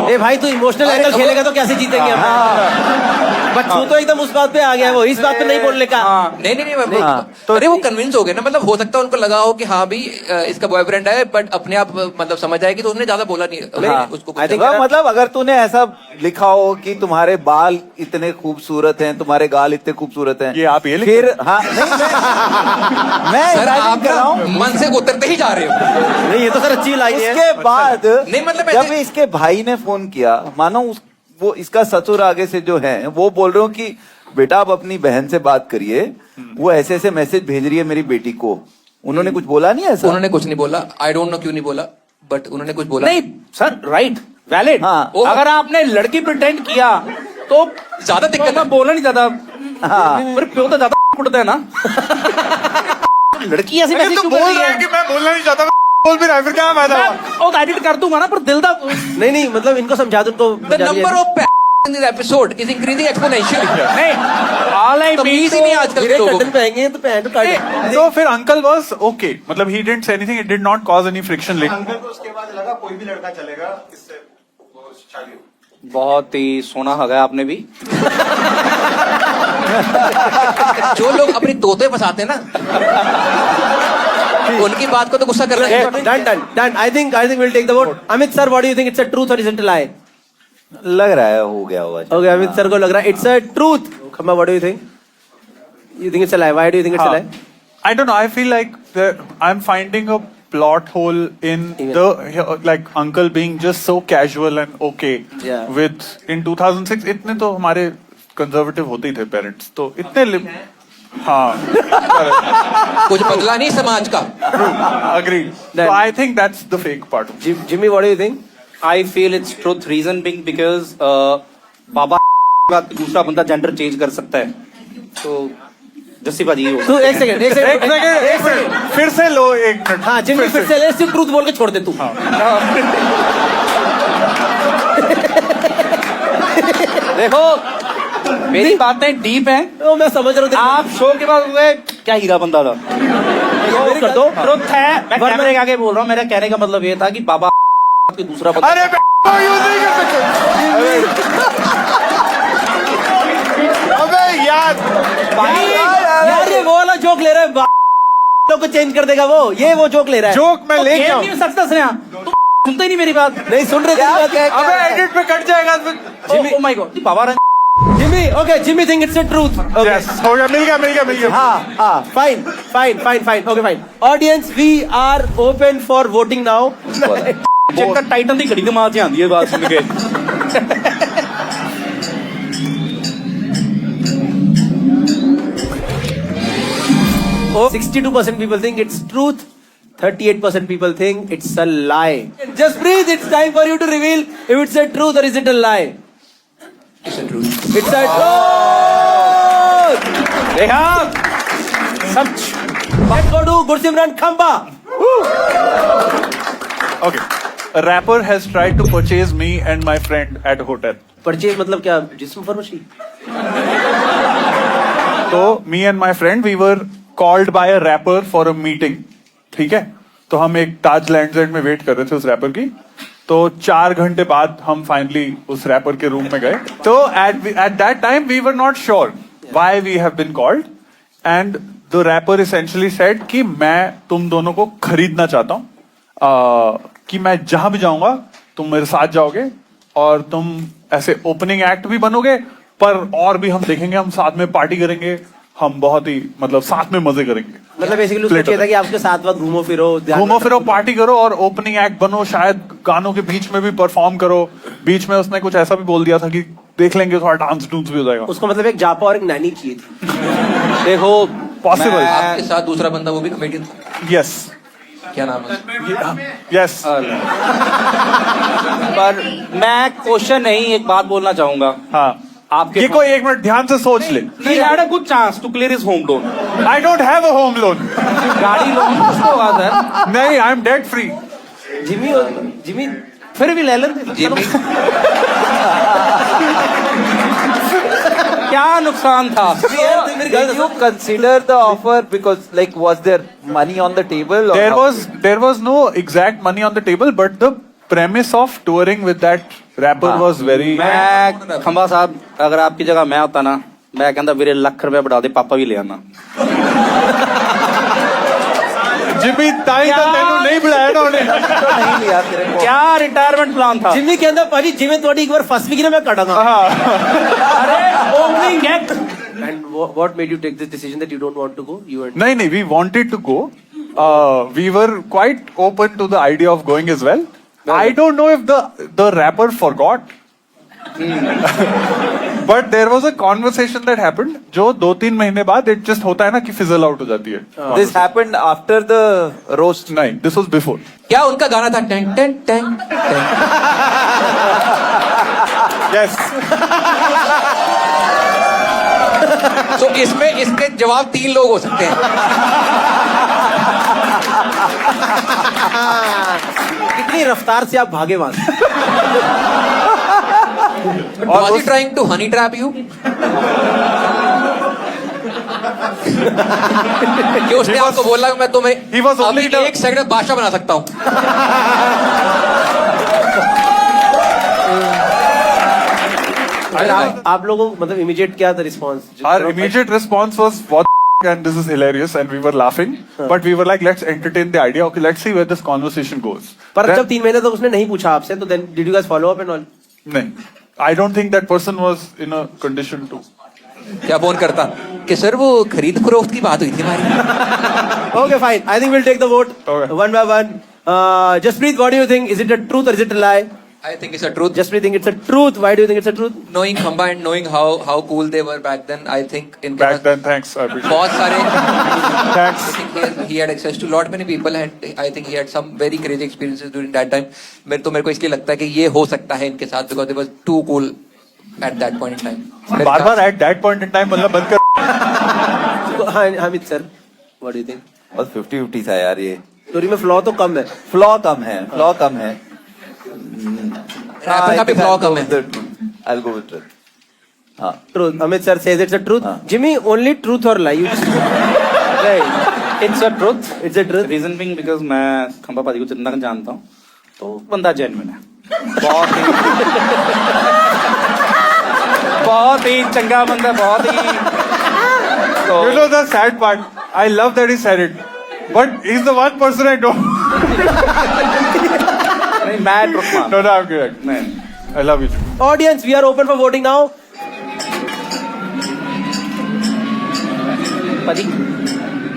ए भाई तू इमोशनल एंगल खेलेगा तो कैसे जीतेंगे हम? बच्चों तो एकदम उस बात पे आ गया है, वो इस बात पे नहीं बोलने का। नहीं तो अरे वो कन्विंस हो गए ना, मतलब हो सकता है उनको लगा हो कि हाँ भी इसका बॉयफ्रेंड है, बट अपने आप मतलब समझ आएगी, तो उसने ज्यादा बोला नहीं उसको कुछ। मतलब अगर तूने ऐसा लिखा हो कि तुम्हारे बाल इतने खूबसूरत हैं, तुम्हारे गाल इतने खूबसूरत हैं, ये आप ये लिख फिर हाँ मैं सर imagine आप कर रहा हूँ। मन से उतरते ही जा रहे हो। नहीं ये तो सर अच्छी लाइन है। उसके बाद नहीं, मतलब जब ऐसे- इसके भाई ने फोन किया, मानो वो इसका ससुर आगे से जो है वो बोल रहे हो कि बेटा आप अपनी बहन से बात करिए, वो ऐसे ऐसे मैसेज भेज रही है मेरी बेटी को। उन्होंने कुछ बोला नहीं ऐसा? उन्होंने कुछ नहीं बोला, आई डोंट नो क्यों नहीं बोला, बट उन्होंने कुछ बोला नहीं सर, राइट, वैलिड। हाँ। अगर आपने लड़की प्रिटेंड किया तो ज्यादा दिक्कत मैं बोला नहीं ज्यादा। हाँ। पर प्यो तो ज्यादा कुटता है ना। लड़की ऐसी मैसेज तो क्यों बोल कर रही रहा है है? कि मैं बोलना नहीं चाहता, बोल भी रहा है, फिर क्या फायदा हुआ? मैं एडिट कर दूंगा ना, पर दिल दा नहीं मतलब इनको समझा दो, उनको the number of in this episode is increasing exponentially. नहीं, ऑल आई तमीज ही नहीं आजकल के लोगों कर्टन में। पहनेंगे तो पहन काट। तो फिर अंकल वाज ओके, मतलब he didn't say anything, it did not cause any friction. Uncle को उसके बाद लगा कोई भी लड़का चलेगा, इससे वो शादी हो। बहुत ही सोना हगा आपने भी। जो लोग अपनी तोते फंसाते हैं ना, उनकी बात को तो गुस्सा कर रहे हैं। Done. I think we'll take the vote. Amit sir, what do you think? It's a truth or is it a lie? लग रहा है हो गया होगा। Okay, Amit sir को लग रहा है it's a truth. Khamba, what do you think? You think it's a lie? Why do you think it's a lie? I don't know. I feel like I'm finding a plot hole in the like uncle being just so casual and okay Yeah. with in 2006 इतने तो हमारे conservative होते ही थे parents, तो इतने हाँ कुछ बदला नहीं समाज का। agreed. So I think that's the fake part. Jimmy, what do you think? I feel it's truth, reason being because बाबा बाद दूसरा बंदा जेंडर चेंज कर सकता है, तो जस्सी बाजी हो। तू एक सेकंड फिर से लो एक मिनट। हाँ जिम्मी फिर से ले, सिर्फ ट्रूथ बोल के छोड़ दे तू। देखो मेरी बातें डीप हैं, तो मैं समझ रहा हूँ। आप शो के बाद हुए क्या हीरा बंदा था। कर दो। ट्रुथ है, मैं कैमरे के आगे बोल रहा हूँ, मेरा कहने का मतलब ये था कि बाबा के दूसरा बंदा। अरे यूज नहीं कर सकते। अबे यार यार ये वो वाला जोक ले रहा है, लोग को चेंज कर देगा वो, ये वो जोक ले रहा है। जोक मैं ले जाऊं। नहीं सकता सुनते ही नहीं मेरी बात। नहीं सुन रहे थे। अबे एडिट में कट जाएगा। ओ माय गॉड, बाबा Jimmy, okay Jimmy think it's a truth. Yes, हो गया, मिल गया। हाँ fine okay fine. Audience we are open for voting now. Check कर टाइटन दी घड़ी दिमाग 'ਚ आंदी है बात सुन के। 62% people think it's truth. 38% people think it's a lie. Just breathe. It's time for you to reveal if it's a truth or is it a lie. It's a truth. It's a truth. देखा सब Let's go to Gursimran Khamba. Okay. A rapper has tried to purchase me and my friend at a hotel. Purchase मतलब क्या? जिस्म फरोशी? तो me and my friend we were called by a rapper for a meeting. ठीक है, तो हम एक ताज lands and में वेट कर रहे थे उस रैपर की। तो 4 घंटे बाद हम फाइनली उस रैपर के रूम में गए। तो at that time we were not sure why we have been called and the rapper essentially said कि मैं तुम दोनों को खरीदना चाहता हूँ, कि मैं जहां भी जाऊंगा तुम मेरे साथ जाओगे और तुम ऐसे ओपनिंग एक्ट भी बनोगे, पर और भी हम देखेंगे, हम साथ में पार्टी करेंगे, हम बहुत ही मतलब साथ में मजे करेंगे। मतलब बेसिकली उसको चाहिए था कि आपके साथ वक्त घूमो फिरो पार्टी करो और ओपनिंग एक्ट बनो, शायद गानों के बीच में भी परफॉर्म करो। बीच में उसने कुछ ऐसा भी बोल दिया था कि देख लेंगे, थोड़ा डांस डूंस भी हो जाएगा। उसको मतलब एक जापा और एक नैनी चाहिए थी। देखो Possible. आपके साथ दूसरा बंदा वो भी कॉमेडियन था, Yes. क्या नाम है उसका? Yes. पर मैं क्वेश्चन नहीं, एक बात बोलना चाहूंगा। हाँ. आपके ये कोई 1 मिनट ध्यान से सोच ले. He had a good chance to clear his home loan. I don't have a home loan. गाड़ी लोन किसको होगा सर? नहीं, I'm debt free. जिमी फिर भी ले लेते। जिमी क्या नुकसान था? Did you consider the offer because like was there money on the table? Or There was no exact money on the table, but the premise of touring with that rapper was very. मैं खंबा साहब, अगर आपकी जगह मैं होता ना, मैं कहता वीरे लाख रुपया बढ़ा दे, पापा भी ले आना। जिमी ताई तो तेनू नहीं बुलाया ना उन्हें. नहीं लिया तेरे को. क्या रिटायरमेंट प्लान था? जिमी कहता भाजी जिਵੇਂ ਤੁਹਾਡੀ ਇੱਕ ਵਾਰ ਫਸ ਵੀ ਗਈ ਨਾ ਮੈਂ ਕੱਢਾਂਗਾ। अरे opening act. And what made you take this decision that you don't want to go? You and No, we wanted to go. We were quite open to the idea of going as well. I don't know if the rapper forgot. But there was a conversation that happened जो 2-3 महीने बाद it just होता है ना कि fizzle out हो जाती है. This happened after the roast. नहीं, this was before. क्या उनका गाना था टें टें टें टें? Yes. तो इसमें इसके जवाब 3 लोग हो सकते हैं। कितनी रफ्तार से आप भागे वहां से। Was he trying to honey trap you? कि उसने आपको बोला कि मैं तुम्हें He was only अभी 1 सेकंड में बादशाह बना सकता हूँ। आप लोगों को मतलब इमीडिएट क्या था response? Our immediate response was what and this is hilarious and we were laughing but we were like let's entertain the idea. Okay, let's see where this conversation goes. पर Then- जब 3 महीने तक उसने नहीं पूछा आपसे तो then did you guys follow up and all? नहीं. I don't think that person was in a condition to. क्या फोन करता कि सर वो खरीद फरोख्त की बात हुई थी हमारी। Okay, fine. I think we'll take the vote Okay. one by one. Jaspreet, what do you think? Is it a truth or is it a lie? I think it's a truth. Jaspreet think it's a truth. Why do you think it's a truth? Knowing Khamba and knowing how cool they were back then, I think in Back then, thanks. I appreciate बहुत सारे Thanks. I think he had access to lot many people and I think he had some very crazy experiences during that time. मेरे को इसलिए लगता है कि ये हो सकता है इनके साथ because they was too cool at that point in time. बार-बार at that point in time मतलब बंद कर. हाँ, Hamid sir, what do you think? बस 50-50 था यार ये. स्टोरी में फ्लॉ तो कम है। फ्लॉ कम है. Rapper का भी flaw कम है। I'll go with truth. हाँ. Truth. Amit sir says it's a truth. हाँ. Jimmy, only truth or lie? You just right. It's a truth. It's a truth. Reason being because मैं खंबा पाजी को जितना जानता हूँ तो बंदा जेन्युइन है। बहुत ही चंगा बंदा, बहुत ही। You know the sad part? I love that he said it, but he's the one person I don't. नहीं, मैं ट्रुथ मान। No, I'm correct. नहीं, I love you. Audience, we are open for voting now. पाजी,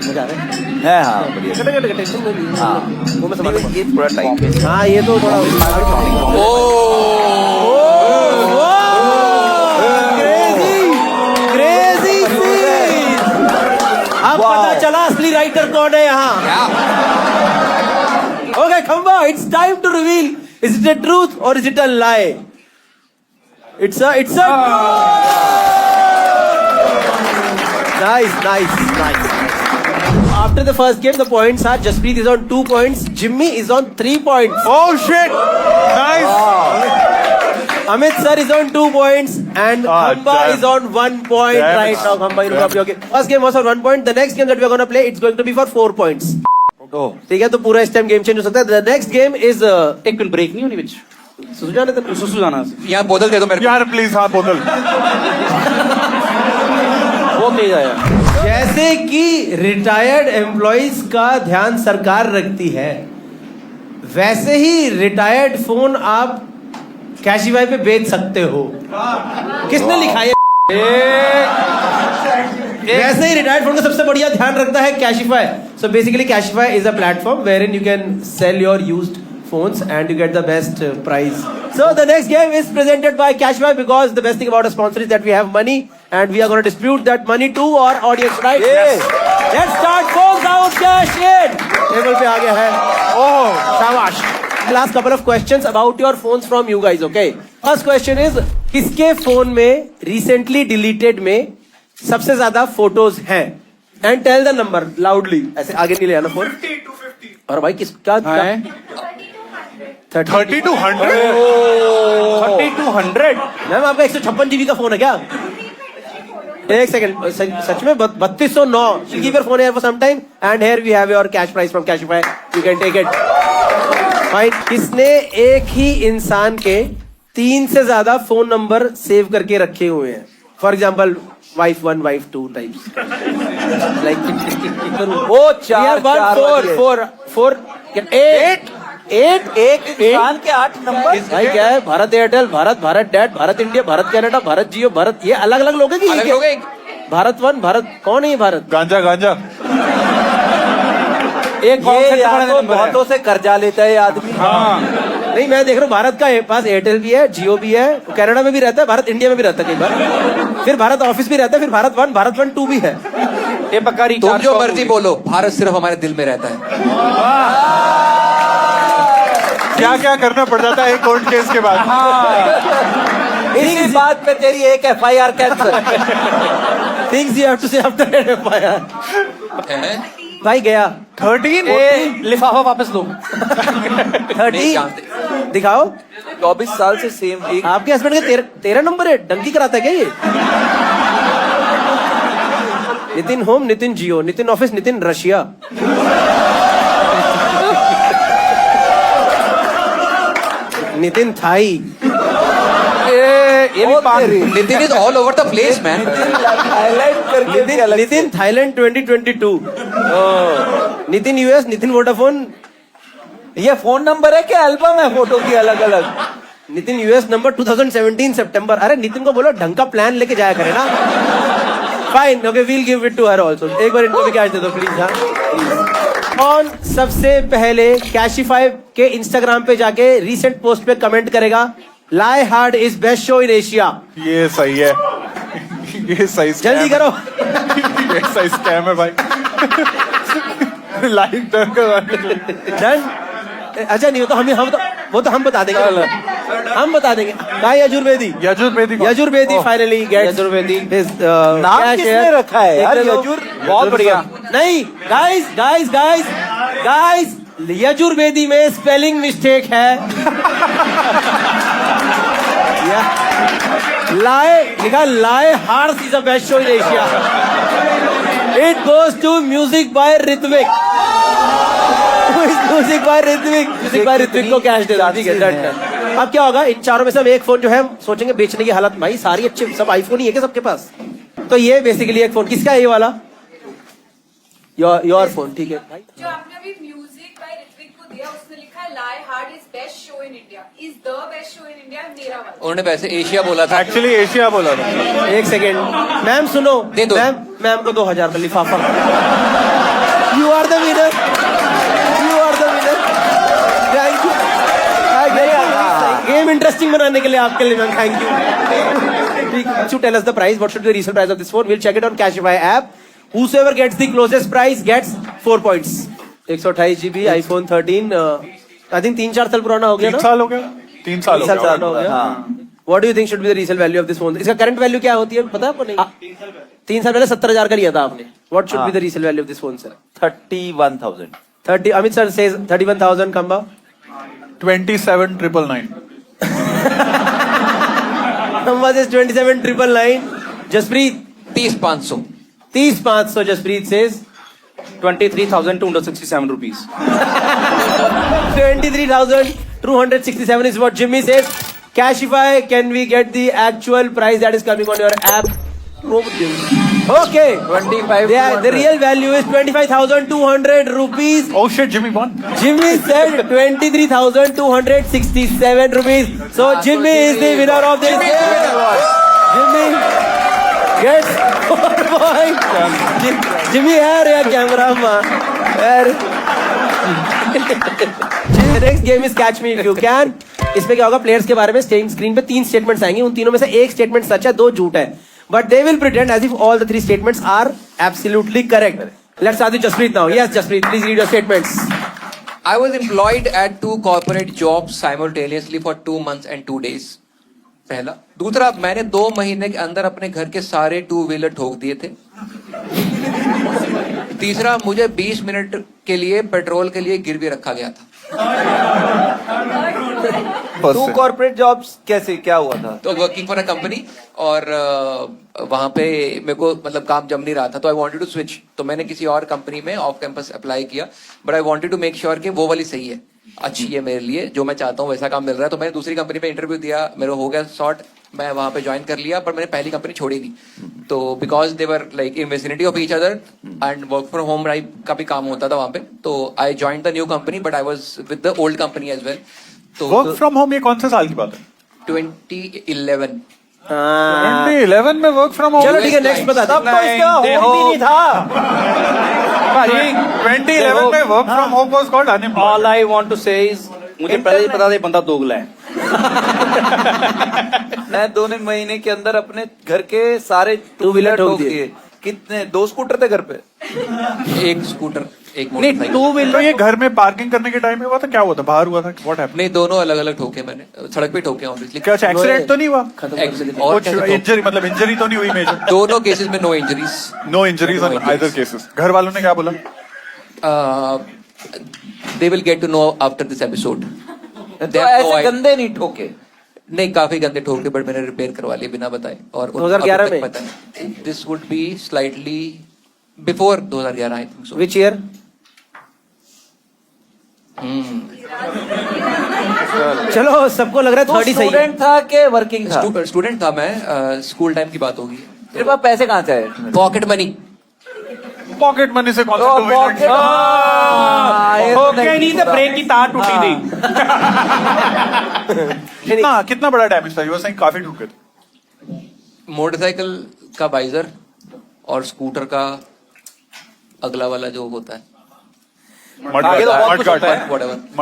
मजा आ रहा है? है हाँ बढ़िया. कटे टेंशन नहीं ली। हाँ. वो मैं समझ ये थोड़ा टाइम है. हाँ ये तो थोड़ा क्रेजी सीन। अब पता चला असली राइटर कौन है यहाँ। Okay Khamba, it's time to reveal is it a truth और is it a lie? It's a nice. After the first game, the points are Jaspreet is on 2 points, Jimmy is on 3 points. Oh shit! Nice. Amit sir is on 2 points and Khamba damn. is on 1 point Damn right it. now. Khamba, you look okay. First game was for 1 point. The next game that we are going to play, it's going to be for 4 points. Oh. ठीक है, तो पूरा इस time game change हो सकता है. The next game is एक minute break नहीं होनी बिच। सुजान है सुसुजाना यहाँ बोतल दे दो मेरे को। यार प्लीज हाँ बोतल. वो तेज आया। जैसे कि रिटायर्ड एम्प्लॉइज का ध्यान सरकार रखती है, वैसे ही रिटायर्ड फोन आप कैशिफाई पे बेच सकते हो। किसने लिखा है? वैसे ही रिटायर्ड फोन का सबसे बढ़िया ध्यान रखता है Cashify. So basically Cashify is a platform where in you can sell your used phones and you get the best price. So the next game is presented by Cashify because the best thing about a sponsor is that we have money and we are going to distribute that money to our audience, right? Yes. Let's start, folks. Out, cash in. Table पे आ गया है. Oh, शाबाश. Last couple of questions about your phones from you guys, okay? First question is, किसके phone में recently deleted में सबसे ज्यादा photos हैं? And tell the number loudly. ऐसे आगे नहीं ले आना फोन. 50 to 50. और भाई किस क्या? 30 to 100. 30 to 100. मैम आपका 156 GB का फोन है क्या? एक सेकंड, सच में 3209. She'll keep your phone here for some time. And here we have your cash prize from Cashify. You can take it. Fine. किसने एक ही इंसान के 3 से ज्यादा फोन नंबर सेव करके रखे हुए हैं? For example wife 1, wife 2 types. Like वो चार 8 एक इंसान के 8 नंबर. भाई क्या है? भारत एयरटेल, भारत डैट, भारत इंडिया, भारत कनाडा, भारत जियो, भारत, ये अलग अलग लोग हैं कि अलग लोग हैं? भारत 1, भारत कौन है ये भारत? गांजा गांजा. एक कॉल ये सेंटर या वाले तो नंबर है। बहुतों से कर्जा लेता है ये आदमी. नहीं, मैं देख रहा हूँ भारत का पास एयरटेल भी है, जियो भी है, कनाडा में भी रहता है, भारत इंडिया में भी रहता है कई बार, फिर भारत ऑफिस भी रहता है, फिर भारत 1, 2 भी है. ये पक्का तुम रिचार्ज जो मर्जी बोलो, भारत सिर्फ हमारे दिल में रहता है. क्या क्या करना पड़ जाता है एक कोर्ट केस के बाद. इसी बात पे तेरी एक FIR cancel. Things you have to say after FIR. भाई गया 13. लिफाफा वापस दो. 30 दिखाओ. 24 साल से सेम एक. आपके हस्बैंड के 13 नंबर है. डंकी कराता है क्या ये? Nitin home, Nitin Jio, Nitin office, Nitin Russia. Nitin Thai. ये भी Nitin is all over the place man. Highlight करके भी अलग से. Nitin Thailand 2022. Nitin US, Nitin Vodafone. ये फोन नंबर है क्या एल्बम है फोटो की अलग अलग? नितिन यूएस नंबर 2017 सितंबर. अरे नितिन को बोलो ढंग का प्लान लेके जाया करे ना. Fine, okay, we'll give it to her also. एक बार इनको भी कैश दे दो प्लीज. हाँ प्लीज. कौन सबसे पहले कैशिफाई के इंस्टाग्राम पे जाके रीसेंट पोस्ट पे कमेंट करेगा lie hard is best show in Asia? ये सही है. ये सही scam जल्दी है. करो. ये सही स्कैम है भाई. Like done. अच्छा नहीं, वो तो हम बता देंगे. हम बता देंगे. गाय यजुर्वेदी. Yajurvedi finally gets Yajurvedi. नाम किसने रखा है यार? यजुर. बहुत बढ़िया. नहीं गाइस यजुर्वेदी में स्पेलिंग मिस्टेक है. लाए लिखा लाए horse is the best show in Asia. It goes to music by Ritvik. Music by Ritvik को कैश दे दो. ठीक है, डन. अब क्या होगा? इन चारों में से हम एक फोन जो है सोचेंगे बेचने की हालत. भाई सारी अच्छे सब आईफोन ही है क्या सबके पास? तो ये बेसिकली एक फोन किसका है? ये वाला योर फोन. ठीक है भाई. जो आपने अभी म्यूजिक बाय ऋत्विक को दिया, उसने लिखा है lie hard is best show in India. Is the best show in India मेरा वाला. उन्होंने वैसे एशिया बोला था. एक्चुअली एशिया बोला था. एक सेकेंड मैम सुनो. दे दो. मैम को 2000 का लिफाफा. You are the winner. Thank you. Game interesting बनाने के लिए आपके लिए ma'am thank you. To tell us the price. What should be the resale price of this phone? We'll check it on Cashify app. Whosoever gets the closest price gets 4 points. 128 GB iPhone 13. I think 3-4 साल पुराना हो गया ना? 3 साल हो गया. 3 साल हो गया. What do you think should be the resale value of this phone? इसका करंट वैल्यू क्या होती है पता है आपको? नहीं. 3 साल पहले 70,000 का लिया था आपने. What should be the resale value of this phone, sir? 31,000. 30. Amit sir says 31,000. Kamba. 27,999. Kamba says 27,999. Jaspreet 30,500. 30,500. Jaspreet says 23,267 rupees. 23,267 is what Jimmy says. Cashify, can we get the actual price that is coming on your app? Okay. 25. The real value is 25,200 rupees. Oh shit, Jimmy won. Jimmy said 23,267 rupees. So Jimmy is the winner of this game. Jimmy gets 4 points. Jimmy है यार camera यार. The next game is Catch Me If You Can. इसमें क्या होगा? Players के बारे में screen पे 3 स्टेटमेंट्स आएंगे. उन तीनों में से एक स्टेटमेंट सच है, 2 झूठ है. But they will pretend as if all the 3 statements are absolutely correct. Let's start with Jaspreet now. Yes, Jaspreet, please read your statements. I was employed at 2 corporate jobs simultaneously for 2 months and 2 days. पहला। दूसरा, मैंने 2 महीने के अंदर अपने घर के सारे 2 व्हीलर ठोक दिए थे। तीसरा, मुझे 20 मिनट के लिए पेट्रोल के लिए गिरवी रखा गया था। 2 कॉर्पोरेट जॉब्स कैसे, क्या हुआ था? तो वर्किंग फॉर अ कंपनी और वहां पे मेरे को मतलब काम जम नहीं रहा था, तो आई वांटेड टू स्विच। तो मैंने किसी और कंपनी में ऑफ कैंपस अप्लाई किया, but I wanted to make sure कि वो वाली सही है, अच्छी है मेरे लिए, जो मैं चाहता हूँ वैसा काम मिल रहा है। तो मैंने दूसरी कंपनी पे इंटरव्यू दिया, मेरा हो गया सॉर्ट, मैं वहां पे ज्वाइन कर लिया, पर मैंने पहली कंपनी छोड़ी नहीं। तो because they were like in vicinity of each other and work from home का भी काम होता था वहां पे, तो I join the new company, but I was with the old company as well. तो वर्क फ्रॉम होम ये कौन से साल की बात है? 2011। 2011 में वर्क फ्रॉम होम? चलो ठीक है, नेक्स्ट बता। तब तो इसका होम भी नहीं था। 2011 में work from home was called unemployed. All I want to say is, मुझे पहले ही पता था ये बंदा दोगला है। मैं 2 महीने के अंदर अपने घर के सारे 2 व्हीलर ठोक दिए। कितने? 2 स्कूटर थे घर पे? 1 स्कूटर, 1 नहीं, 2 व्हीलर। तो ये घर में पार्किंग करने के टाइम में हुआ था, क्या हुआ था, बाहर हुआ था, व्हाट हैपेंड? नहीं, दोनों अलग अलग ठोके मैंने, सड़क पे ठोके ऑब्वियसली। क्या एक्सीडेंट तो नहीं हुआ? और इंजरी, मतलब इंजरी तो नहीं हुई मेजर? दोनों केसेस में no injuries. No injuries on either cases. घर वालों ने क्या बोला? They will get to know after this episode. तो ऐसे गंदे नहीं ठोके? नहीं, काफी गंदे ठोके, बट मैंने रिपेयर करवा लिए बिना बताए। और 2011 में? This would be slightly before 2011 I think so. Which year? चलो, सबको लग रहा है 30 सही है। स्टूडेंट था कि वर्किंग था? स्टूडेंट था मैं, स्कूल टाइम की बात होगी। तेरे पास पैसे कहाँ से आए? Pocket money. पॉकेट मनी से कौन सा नहीं तो ब्रेक की तार टूटी थी। कितना बड़ा डैमेज था? यू वर सेइंग काफी ठुके थे। मोटरसाइकिल का वाइजर और स्कूटर का अगला वाला जो होता है,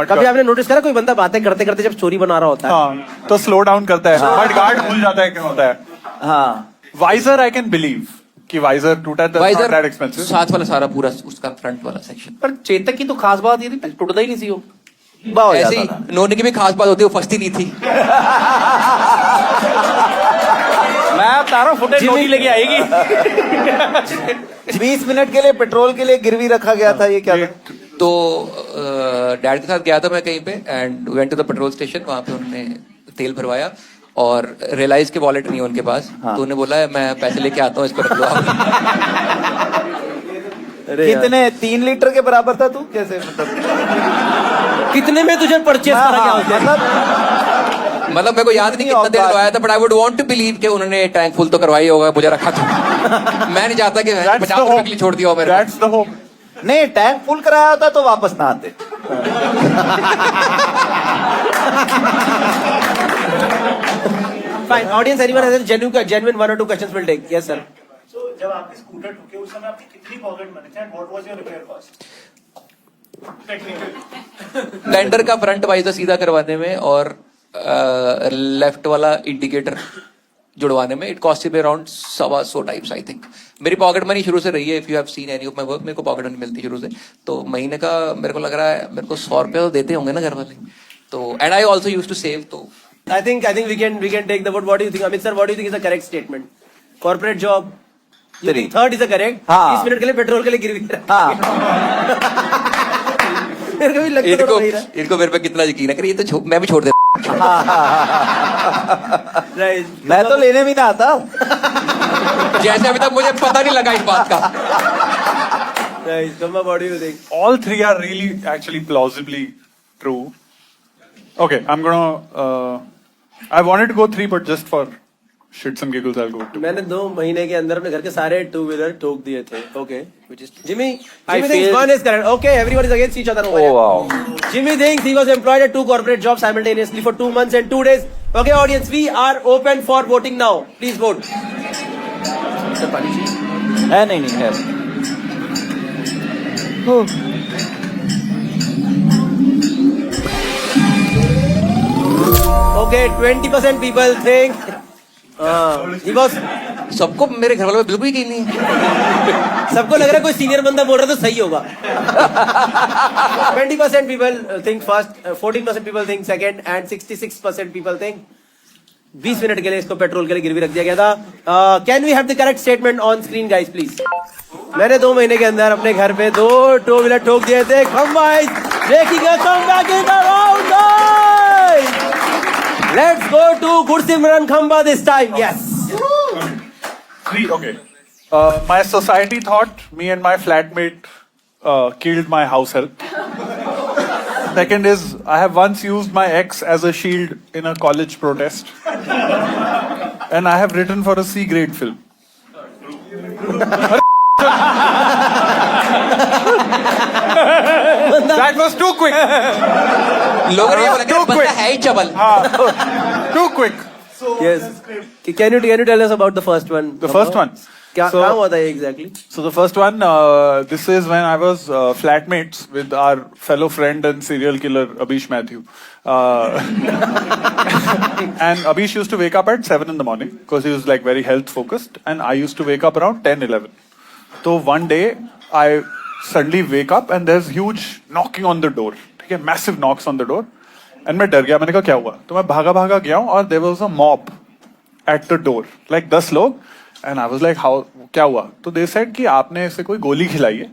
कभी आपने नोटिस करा कोई बंदा बातें करते करते जब चोरी बना रहा होता है, हाँ, तो स्लो डाउन करता है, मड गार्ड भूल जाता है क्या होता है। हाँ, वाइजर आई कैन बिलीव कि वाइजर टूटा था, वाइजर दैट एक्सपेंसिव। साथ वाला सारा पूरा उसका फ्रंट वाला सेक्शन। पर चेतक की तो खास बात ये थी, टूटता ही नहीं सी वो। ऐसे ही नोने की भी खास बात होती है, वो फंसती नहीं थी। मैं बता रहा हूँ, फुटेज नोनी लेके आएगी। 20 मिनट के लिए पेट्रोल के लिए गिरवी रखा गया था, ये क्या था? तो डैड के साथ गया था मैं कहीं पे, and went to the petrol station. वहां पे उन्होंने तेल भरवाया और रियलाइज के वॉलेट नहीं है उनके पास। तो उन्होंने बोला मैं पैसे लेके आता हूँ, इसको रख लो आप। कितने? 3 लीटर के बराबर था? तू कैसे, मतलब कितने में तुझे परचेस करा गया? मतलब मेरे को याद नहीं कितना देर लगाया था, but I would want to believe कि उन्होंने टैंक फुल तो करवाई होगा, मुझे रखा था। मैं नहीं चाहता कि 50 रुपए के लिए छोड़ दिया हो मेरे। That's the hope. नहीं, टैंक फुल कराया होता तो वापस ना आते। Fine. Audience, anyone has a genuine 1 or 2 questions will take. Yes, sir. So, जब आपके स्कूटर ठुके उस समय आपकी कितनी पॉकेट मनी थी? What was your repair cost? Technically. Blender का फ्रंट वाइजर सीधा करवाने में और लेफ्ट वाला इंडिकेटर जुड़वाने में it cost me around 125 types I think. मेरी पॉकेट मनी शुरू से रही है, if you have seen any of my work, मेरे को पॉकेट मनी मिलती है शुरू से। तो महीने का मेरे को लग रहा है, मेरे को 100 रुपये तो देते होंगे ना घर वाले। तो and I also use to save. तो I think we can take the vote. What do you think, Amit sir? What do you think is the correct statement? Corporate job. You think third is the correct? 20 minute के लिए petrol के लिए गिरवी रखा। मेरे को भी लगता है इनको मेरे पे कितना यकीन है, ये तो मैं भी छोड़ दे। मैं तो लेने भी ना आता। जैसे अभी तक मुझे पता नहीं लगा इस बात का। What do you think? All 3 are really actually plausibly true. Okay, I'm gonna I wanted to go 3, but just for shits and giggles I'll go 2. मैंने 2 महीने के अंदर अपने घर के सारे 2 व्हीलर ठोक दिए थे. Okay, which is Jimmy thinks 1 is correct. Okay, everyone is against each other. Oh wow. Jimmy thinks he was employed at 2 corporate jobs simultaneously for 2 months and 2 days. Okay, audience, we are open for voting now. Please vote. है नहीं है. Okay, 20% people think ये boss सबको मेरे घर वालों में बिल्कुल यकीन नहीं है। सबको लग रहा है कोई सीनियर बंदा बोल रहा है तो सही होगा। 20% people think first, 14% people think second and 66% people think 20 minute के लिए इसको पेट्रोल के लिए गिरवी रख दिया गया था। Can we have the correct statement on screen guys please. मैंने 2 महीने के अंदर अपने घर पे 2 टू व्हीलर ठोक दिए थे। Khamba is making a comeback in the round guys. Let's go to Gursimran Khamba this time. Yes. Okay. My society thought me and my flatmate killed my house help. Second is, I have once used my ex as a shield in a college protest. And I have written for a C grade film. That was too quick. लोगों ने ये बोला कि Too बंदा quick. है ही चबल। Too quick. Yes. Can you tell us about the first one? The first one. क्या So- क्या हुआ था exactly? So the first one, this is when I was flatmates with our fellow friend and serial killer Abish Mathew. And Abish used to wake up at 7 in the morning because he was like very health focused, and I used to wake up around 10, 11. So one day I suddenly wake up and there's huge knocking on the door. Okay, massive knocks on the door. And मैं डर गया, मैंने कहा क्या हुआ? तो मैं भागा भागा गया हूँ और there was a mob at the door, like 10 लोग. And I was like, how? क्या हुआ? तो they said कि आपने इसे कोई गोली खिलाई है,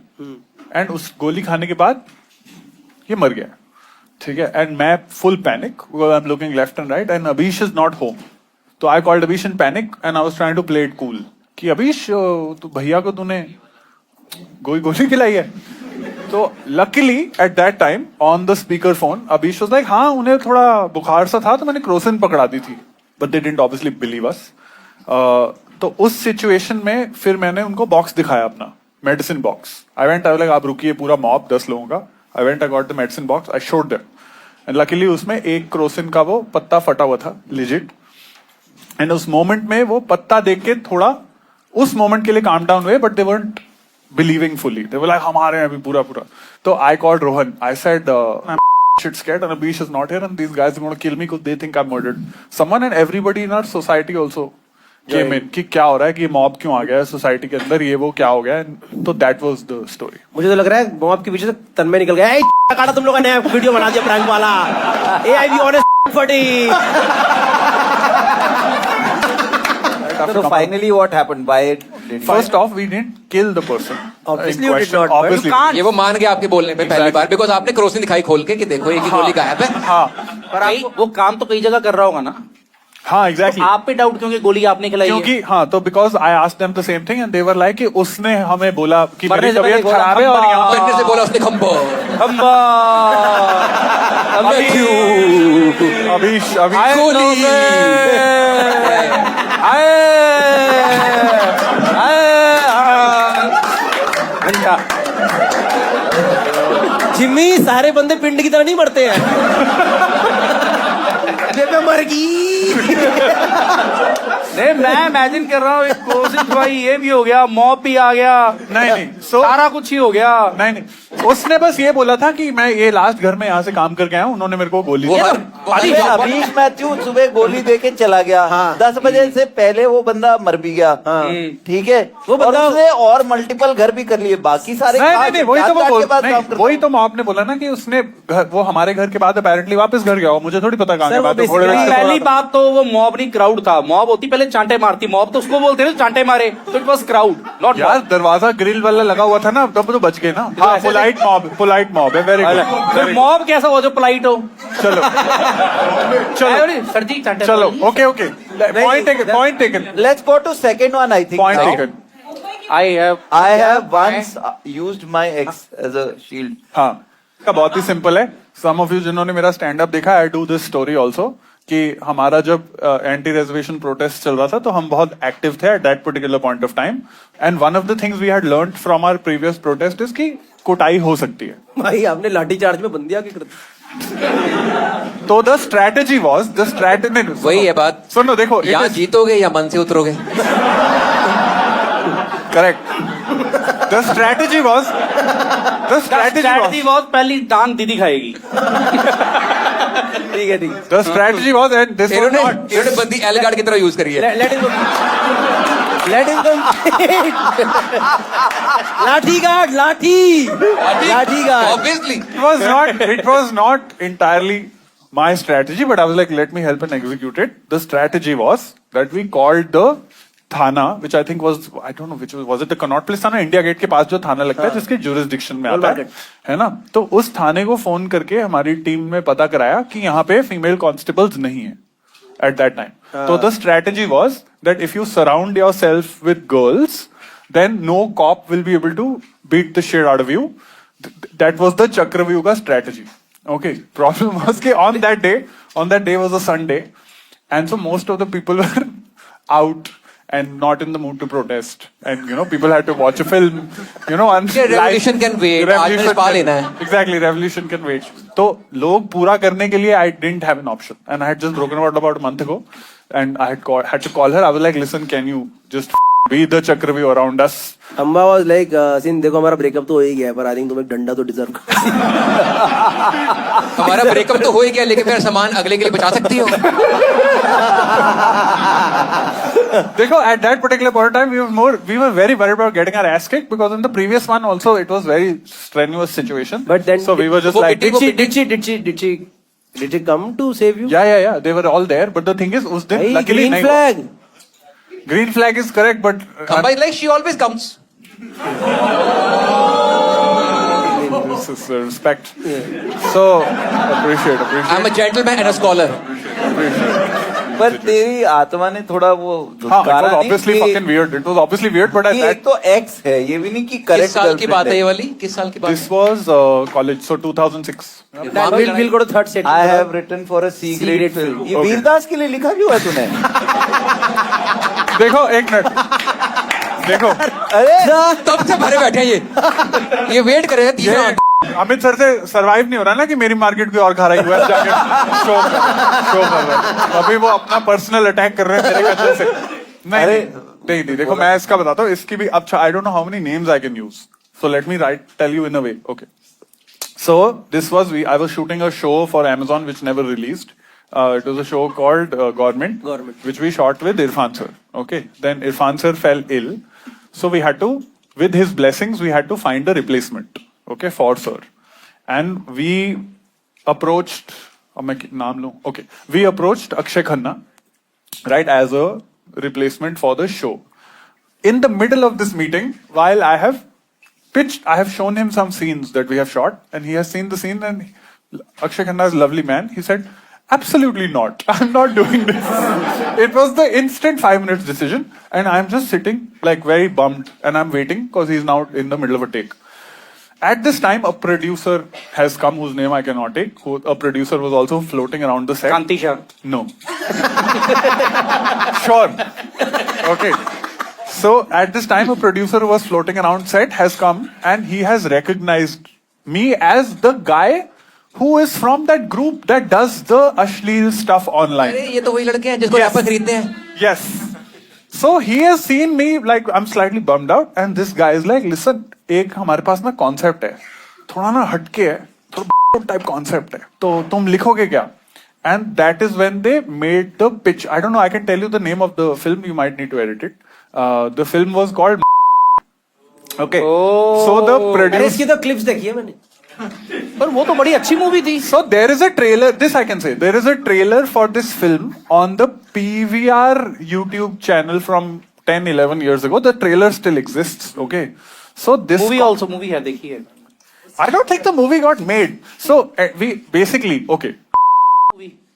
and उस गोली खाने के बाद ये मर गया, ठीक है? And मैं full panic because I'm looking left and right, and Abish is not home. तो I called Abish in panic, and I was trying to play it cool कि Abish, तो भैया को तूने गोली खिलाई है? तो luckily at that time on the speaker phone, Abish was like, हाँ उन्हें थोड़ा बुखार सा था तो मैंने क्रोसिन पकड़ा दी थी, but they didn't obviously believe us. तो उस सिचुएशन में फिर मैंने उनको बॉक्स दिखाया अपना medicine box. I went, I like आप रुकिए, पूरा मॉब 10 लोगों का. I went, I got the medicine box, I showed them, and luckily उसमें एक क्रोसिन का वो पत्ता फटा हुआ था लिजिट. एंड उस मोमेंट में वो पत्ता देख के थोड़ा उस मोमेंट के लिए काम डाउन हुए, but they weren't believing fully. They were like हमारे हैं अभी पूरा. तो I called Rohan, I said I'm shit scared and Abish is not here and these guys are going to kill me because they think I'm murdered. Someone and everybody in our society also came in कि क्या हो रहा है, कि mob क्यों आ गया है society के अंदर, ये वो क्या हो गया है. तो दैट वाज द स्टोरी. मुझे तो लग रहा है मॉब के पीछे से तन्मय निकल गया. काटा तुम लोगों ने वीडियो बना दिया प्रैंक वाला. आई बी ऑनेस्ट फटी. So finally what happened? Why did First off, we didn't kill the person. Obviously in you did question. not, but Obviously. ये वो मान गया आपके बोलने पे पहली बार, बिकॉज आपने क्रोसिन दिखाई खोल के कि देखो एक ही गोली गायब है. हाँ पर वो काम तो कई जगह कर रहा होगा ना. हाँ एग्जैक्टली. आप पे डाउट क्योंकि गोली आपने खिलाई है. क्योंकि हाँ, तो because I asked them the same thing and they were like कि उसने हमें बोला कि मरने मेरी से पहले तबीयत बोला, खराब है और यहाँ पहले से बोला उसने खंबा. खंबा अभीश गोली. जिम्मी, सारे बंदे पिंड की तरह नहीं मरते हैं. बेबे मर गई. नहीं, मैं इमेजिन कर रहा हूँ एक क्रोसिन भाई, ये भी हो गया, मॉब भी आ गया, नहीं सो सारा कुछ ही हो गया. नहीं उसने बस ये बोला था कि मैं ये लास्ट घर में यहाँ से काम करके आया हूँ, उन्होंने मेरे को गोली दी. अभीश मैथ्यू सुबह गोली दे के चला गया. हाँ. 10 बजे से पहले वो बंदा मर भी गया. ठीक है, वो और बंदा- उसने और मल्टीपल घर भी कर लिए. बाकी सारे नहीं काट- वही तो काट मैं के बोल बाद नहीं, काम करता वही तो मैं आपने बोला ना कि उसने वो हमारे घर के बाद अपेरेंटली वापस घर गया हो. मुझे थोड़ी पता कहाँ सर, के वो बाद. basically पहली बात तो वो मॉब नहीं क्राउड था. मॉब होती पहले चांटे मारती. मॉब तो उसको बोलते हैं चांटे मारे. तो इट वाज क्राउड नॉट यार दरवाजा ग्रिल वाला लगा हुआ था ना, तब तो बच गए ना. हाँ, पोलाइट मॉब है. Very good. मॉब कैसा हो जो पोलाइट हो. चलो सर जी चांटे चलो okay point taken. Let's go to second one. I think point now. Taken. I have once used my ex as a shield. हाँ, का बहुत ही सिंपल है. सम ऑफ यू जिन्होंने मेरा स्टैंड अप देखा, I do this story also, कि हमारा जब एंटी रेजर्वेशन प्रोटेस्ट चल रहा था तो हम बहुत एक्टिव थे at that particular point of time. And one of the things we had learned from our previous protest is कि कुटाई हो सकती है. भाई आपने लाठी चार्ज में बंदिया की कर तो द स्ट्रैटेजी वाज वही है बात. सुनो देखो, यहाँ जीतोगे या मन से उतरोगे. करेक्ट. द स्ट्रैटेजी वाज बहुत पहली दान दीदी खाएगी. ठीक है, ठीक है. The strategy was, and this was not. इन्होंने बंदी एल गार्ड की तरह यूज करी है. Let him complete. लाठी गार्ड, लाठी guard. Obviously. It was not entirely my strategy, but I was like, let me help and execute it. The strategy was that we called the Thana, which I think was, I don't know which was it the Connaught Place थाना, India gate के पास जो थाना लगता है जिसके jurisdiction में आता है ना, तो उस थाने को फोन करके हमारी टीम में पता कराया कि यहाँ पे फीमेल कॉन्स्टेबल्स नहीं है at that time. So the strategy was that if you surround yourself with girls, then no cop will be able to beat the shit out of you. That was the Chakravyuh ka strategy. Okay. Problem was that on that day was a Sunday, and so most of the people were out and not in the mood to protest, and people had to watch a film, and revolution can wait. Revolution पा लेना है. Exactly, revolution can wait. तो लोग पूरा करने के लिए I didn't have an option, and I had just broken out about a month ago, and I had to call her. I was like, listen, can you just be the Chakravyuh around us? अम्मा was like, सिन देखो हमारा breakup तो हो ही गया है, पर I think तुम एक डंडा तो डिजर्व करते हो. हमारा ब्रेकअप तो हो ही गया, लेकिन फिर सामान अगले के लिए बचा सकती हो. देखो, at that particular point of time, we were very worried about getting our ass kicked, because in the previous one also it was very strenuous situation. But then, so we were just like, did she come to save you? Yeah, they were all there. But the thing is, us din luckily green flag. Green flag is correct, but Kamba is like, she always comes. this is respect. So appreciate. I'm a gentleman and a scholar. पर तेरी आत्मा ने थोड़ा वो it was obviously fucking weird. It was obviously weird, but at कि that एक तो x है, ये भी नहीं कि किस करेक्ट साल की बात है ये वाली? किस साल की बात this was college, so 2006. We'll go to third set. I have written for a C grade film. ये वीरदास के लिए लिखा क्यों है तूने? देखो एक मिनट. देखो, अरे तब से भरे बैठे हैं ये वेट कर रहे हैं तीसरा. अमित सर से सरवाइव नहीं हो रहा ना कि मेरी मार्केट कोई और खा रही हुआ है, जाके शो कर रहे हैं. अभी वो अपना पर्सनल अटैक कर रहे हैं मेरे कचरे से. नहीं, देखो मैं इसका बताता हूँ, इसकी भी अब I don't know how many names I can use, so let me tell you in a way. Okay, so this was I was shooting a show for Amazon which never released. It was a show called Government, which we shot with Irfan sir. Okay, then Irfan sir fell ill, so we had to, with his blessings, we had to find a replacement. Okay, for sir, and we approached. We approached Akshay Khanna, right, as a replacement for the show. In the middle of this meeting, while I have shown him some scenes that we have shot, and he has seen the scene, and Akshay Khanna is a lovely man. He said, absolutely not. I'm not doing this. It was the instant 5 minutes decision, and I'm just sitting like very bummed, and I'm waiting because he's now in the middle of a take. At this time, a producer has come whose name I cannot take. A producer was also floating around the set. Kanti Shah. No. Sure. Okay. So at this time, a producer who was floating around set has come, and he has recognized me as the guy who is from that group that does the Ashleel stuff online. अरे ये तो वही लड़के हैं जिसको यहाँ पर खरीदते हैं. Yes. So he has seen me, like I'm slightly bummed out, and this guy is like, listen, एक हमारे पास ना कॉन्सेप्ट है, थोड़ा ना हटके है, थोड़ा टाइप कॉन्सेप्ट है, तो तुम लिखोगे क्या? And that is when they made the pitch. I don't know, I can tell you the name of the film, you might need to edit it. The film was called Okay. So the producer, इसकी तो clips देखी है मैंने, पर वो तो बड़ी अच्छी मूवी थी. so there is a trailer, this I can say, there is a trailer for this film on the PVR YouTube channel from 10-11 years ago. The trailer still exists. Okay, so this movie है, देखी है. I don't think the movie got made. So we basically, okay,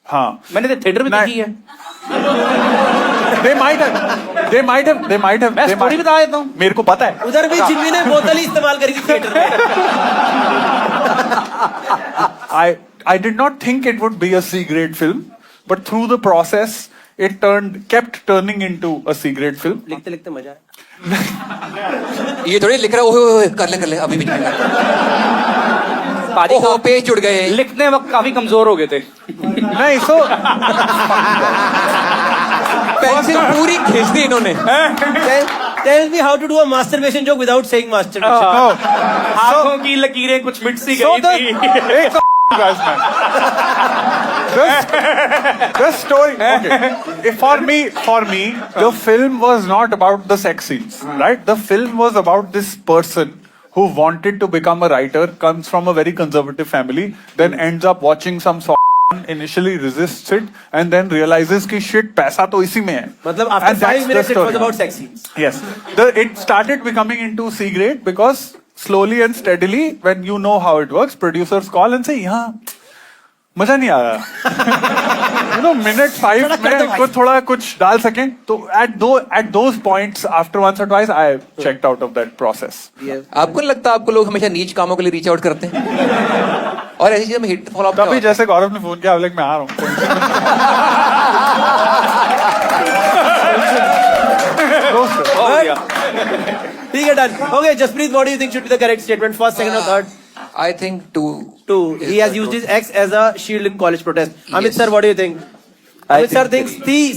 हाँ, मैंने तो theatre में देखी है. they might have मैं स्टोरी बता देता हूँ. मेरे को पता है. उधर भी जिम्मी ने बोतल ही इस्तेमाल करी थी थिएटर में. I did not think it would be a C grade film, but through the process, it kept turning into a C grade film. लिखते लिखते मजा है. ये थोड़ी लिख रहा है, ओए कर ले अभी भी नहीं. ओहो पेज जुड़ गए. लिखने वक्त काफी कमजोर हो गए थे. नहीं, so पेंसिल पूरी खींच दी इन्होंने. Tell me how to do a masturbation joke without saying masturbation. no. आंखों की लकीरें कुछ मिट सी So गई थी. you guys, man. The story. Okay. For me, the film was not about the sex scenes, right? The film was about this person who wanted to become a writer, comes from a very conservative family, then ends up watching some initially resists it and then realizes कि shit पैसा तो इसी में है. मतलब after And that's 5 minutes the it was story. about sex scenes. Yes. It started becoming into C grade because slowly and steadily, when you know how it works, producers call and say, यहाँ मजा नहीं आ रहा. You know, minute 5 में कुछ थोड़ा कुछ डाल सकें. तो at those points, after once or twice, I checked out of that process. आपको नहीं लगता आपको लोग हमेशा नीच कामों के लिए रीच आउट करते हैं और ऐसी चीजें में हिट फॉलो अप कभी जैसे गौरव ने फोन किया, I'm like, मैं आ रहा हूँ. ठीक है, done. Okay, Jasprit, what do you think should be the correct statement? First, second, or third? I think two. He has used his ex as a shield in college protest. Amit Yes. sir, what do you think? Amit sir thinks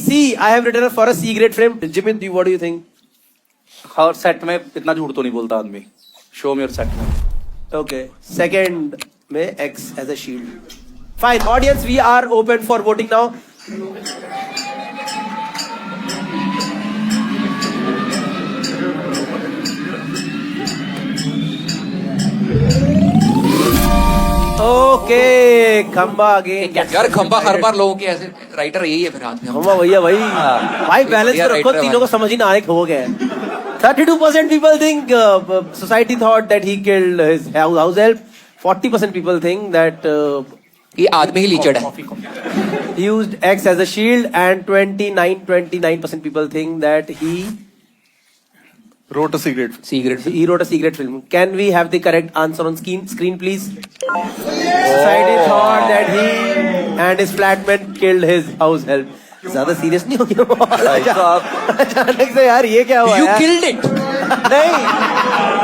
C. I have written for a C grade film. Jimit, what do you think? Her set में इतना झूठ तो नहीं बोलता आदमी. Show में और set में. Okay. Second, में X as a shield. Fine. Audience, we are open for voting now. Okay, खंबा again. यार खंबा हर बार लोगों के ऐसे राइटर यही है फिर हाथ में. खंबा भैया भाई. भाई बैलेंस भैया तो रखो, writer तीनों को समझ ही ना आने हो गया है. 32% people think society thought that he killed his house help. 40% people think that ये आदमी ही लीचड़ है. he used X as a shield, and 29% people think that he Wrote a secret. he wrote a secret film. Can we have the correct answer on screen please? Society thought that he and his flatmate killed his house help. ज्यादा serious नहीं हो गया अचानक से यार, ये क्या हुआ? You killed it. नहीं.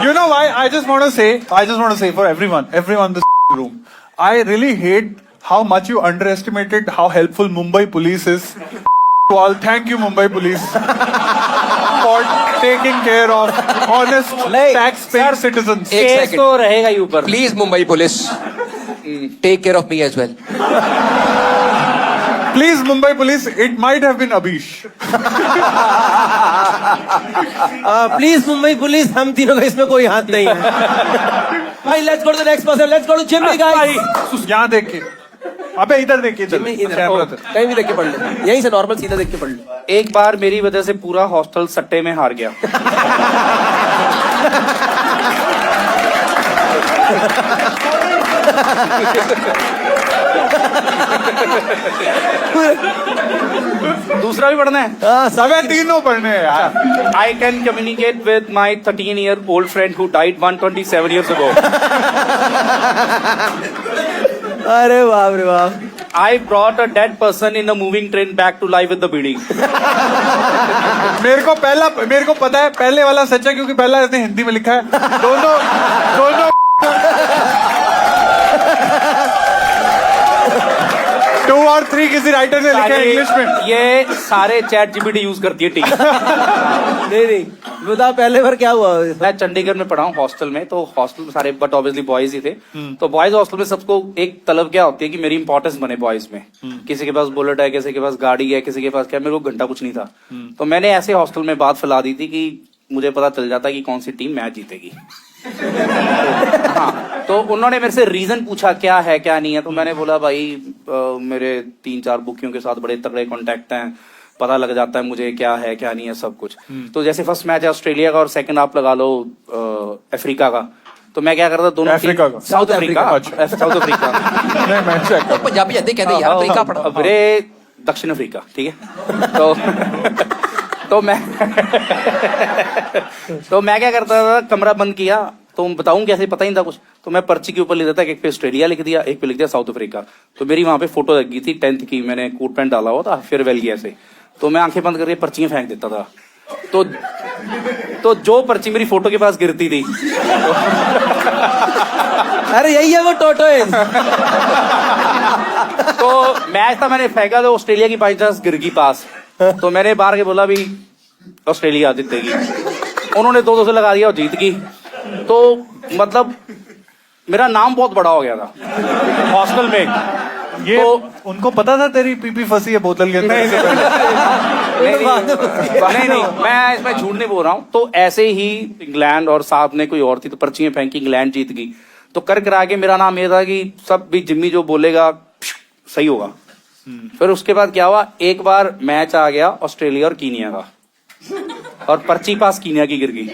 You know why? I just want to say for everyone in this room, I really hate how much you underestimated how helpful Mumbai police is. To all, thank you Mumbai police for taking care of honest tax-paying citizens. एक case second. तो रहेगा ही ऊपर. Please Mumbai police, take care of me as well. Please Mumbai police, it might have been Abish. Please Mumbai police, हम तीनों का इसमें कोई हाथ नहीं है. भाई let's go to the next person. Let's go to Jimmy guys. यहाँ देख के. अबे इधर देख के. जिम्मी इधर कहीं भी देख के पढ़ ले, यहीं से नॉर्मल सीधा देख के पढ़ ले. एक बार मेरी वजह से पूरा हॉस्टल सट्टे में हार गया. दूसरा भी पढ़ना है. सबे तीनों पढ़ने हैं यार. I can communicate with my 13-year-old friend who died 127 years ago. अरे बाप रे बाप. I brought a dead person in a moving train back to life with the birdie. मेरे को पता है पहले वाला सच है, क्योंकि पहला इसने हिंदी में लिखा है. दोनों 2 और 3 किसी राइटर ने लिखा है इंग्लिश में. ये सारे चैट जीपीटी यूज करती है. टीम नहीं बता, पहले बार क्या हुआ? मैं चंडीगढ़ में पढ़ा हूँ हॉस्टल में. तो हॉस्टल में सारे बट ऑब्वियसली बॉयज ही थे. तो बॉयज हॉस्टल में सबको एक तलब क्या होती है कि मेरी इंपॉर्टेंस बने बॉयज में. किसी के पास बुलेट है, किसी के पास गाड़ी है, किसी के पास क्या. मेरे को घंटा कुछ नहीं था. तो मैंने ऐसे हॉस्टल में बात फैला दी थी कि मुझे पता चल जाता कि कौन सी टीम मैच जीतेगी. हाँ, तो उन्होंने मेरे से रीजन पूछा क्या है क्या नहीं है. तो मैंने बोला भाई मेरे 3-4 बुकियों के साथ बड़े तगड़े कॉन्टेक्ट हैं, पता लग जाता है मुझे क्या है क्या नहीं है सब कुछ. तो जैसे फर्स्ट मैच है ऑस्ट्रेलिया का और सेकंड आप लगा लो अफ्रीका का. तो मैं क्या करता दोनों अफ्रीका का? South Africa. South Africa. नहीं मैं चेक कर. पंजाबी जाते कहते हैं यार अफ्रीका पढ़ा. अरे दक्षिण अफ्रीका. ठीक है. तो मैं क्या करता था, कमरा बंद किया. तो बताऊं कैसे, पता ही नहीं था कुछ. तो मैं पर्ची के ऊपर लिख देता, एक पे ऑस्ट्रेलिया लिख दिया, एक पे लिख दिया साउथ अफ्रीका. तो मेरी वहां पे फोटो लगी थी 10th की, मैंने कोट पैंट डाला हुआ था फेयरवेल की ऐसे. तो मैं आंखें बंद करके पर्चियां फेंक देता था. तो जो पर्ची मेरी फोटो के पास गिरती थी अरे यही है वो टोटोइज. तो मैच था, मैंने फेंका तो ऑस्ट्रेलिया की 5 गिर गई पास. तो मैंने बाहर के बोला भी ऑस्ट्रेलिया जीतेगी. उन्होंने 2-2 से लगा दिया और जीत गई. तो मतलब मेरा नाम बहुत बड़ा हो गया था हॉस्टल में। ये तो उनको पता था तेरी पीपी फंसी है बोतल के अंदर? नहीं, मैं इसमें झूठ नहीं बोल रहा हूँ। तो ऐसे ही इंग्लैंड और साथ में कोई और थी, तो पर्चियां फेंकी, इंग्लैंड जीत गई। तो कर करा के मेरा नाम ये था कि सब भी जिम्मी जो बोलेगा सही होगा। फिर उसके बाद क्या हुआ, एक बार मैच आ गया ऑस्ट्रेलिया और कीनिया का, और पर्ची पास कीनिया की गिर गई।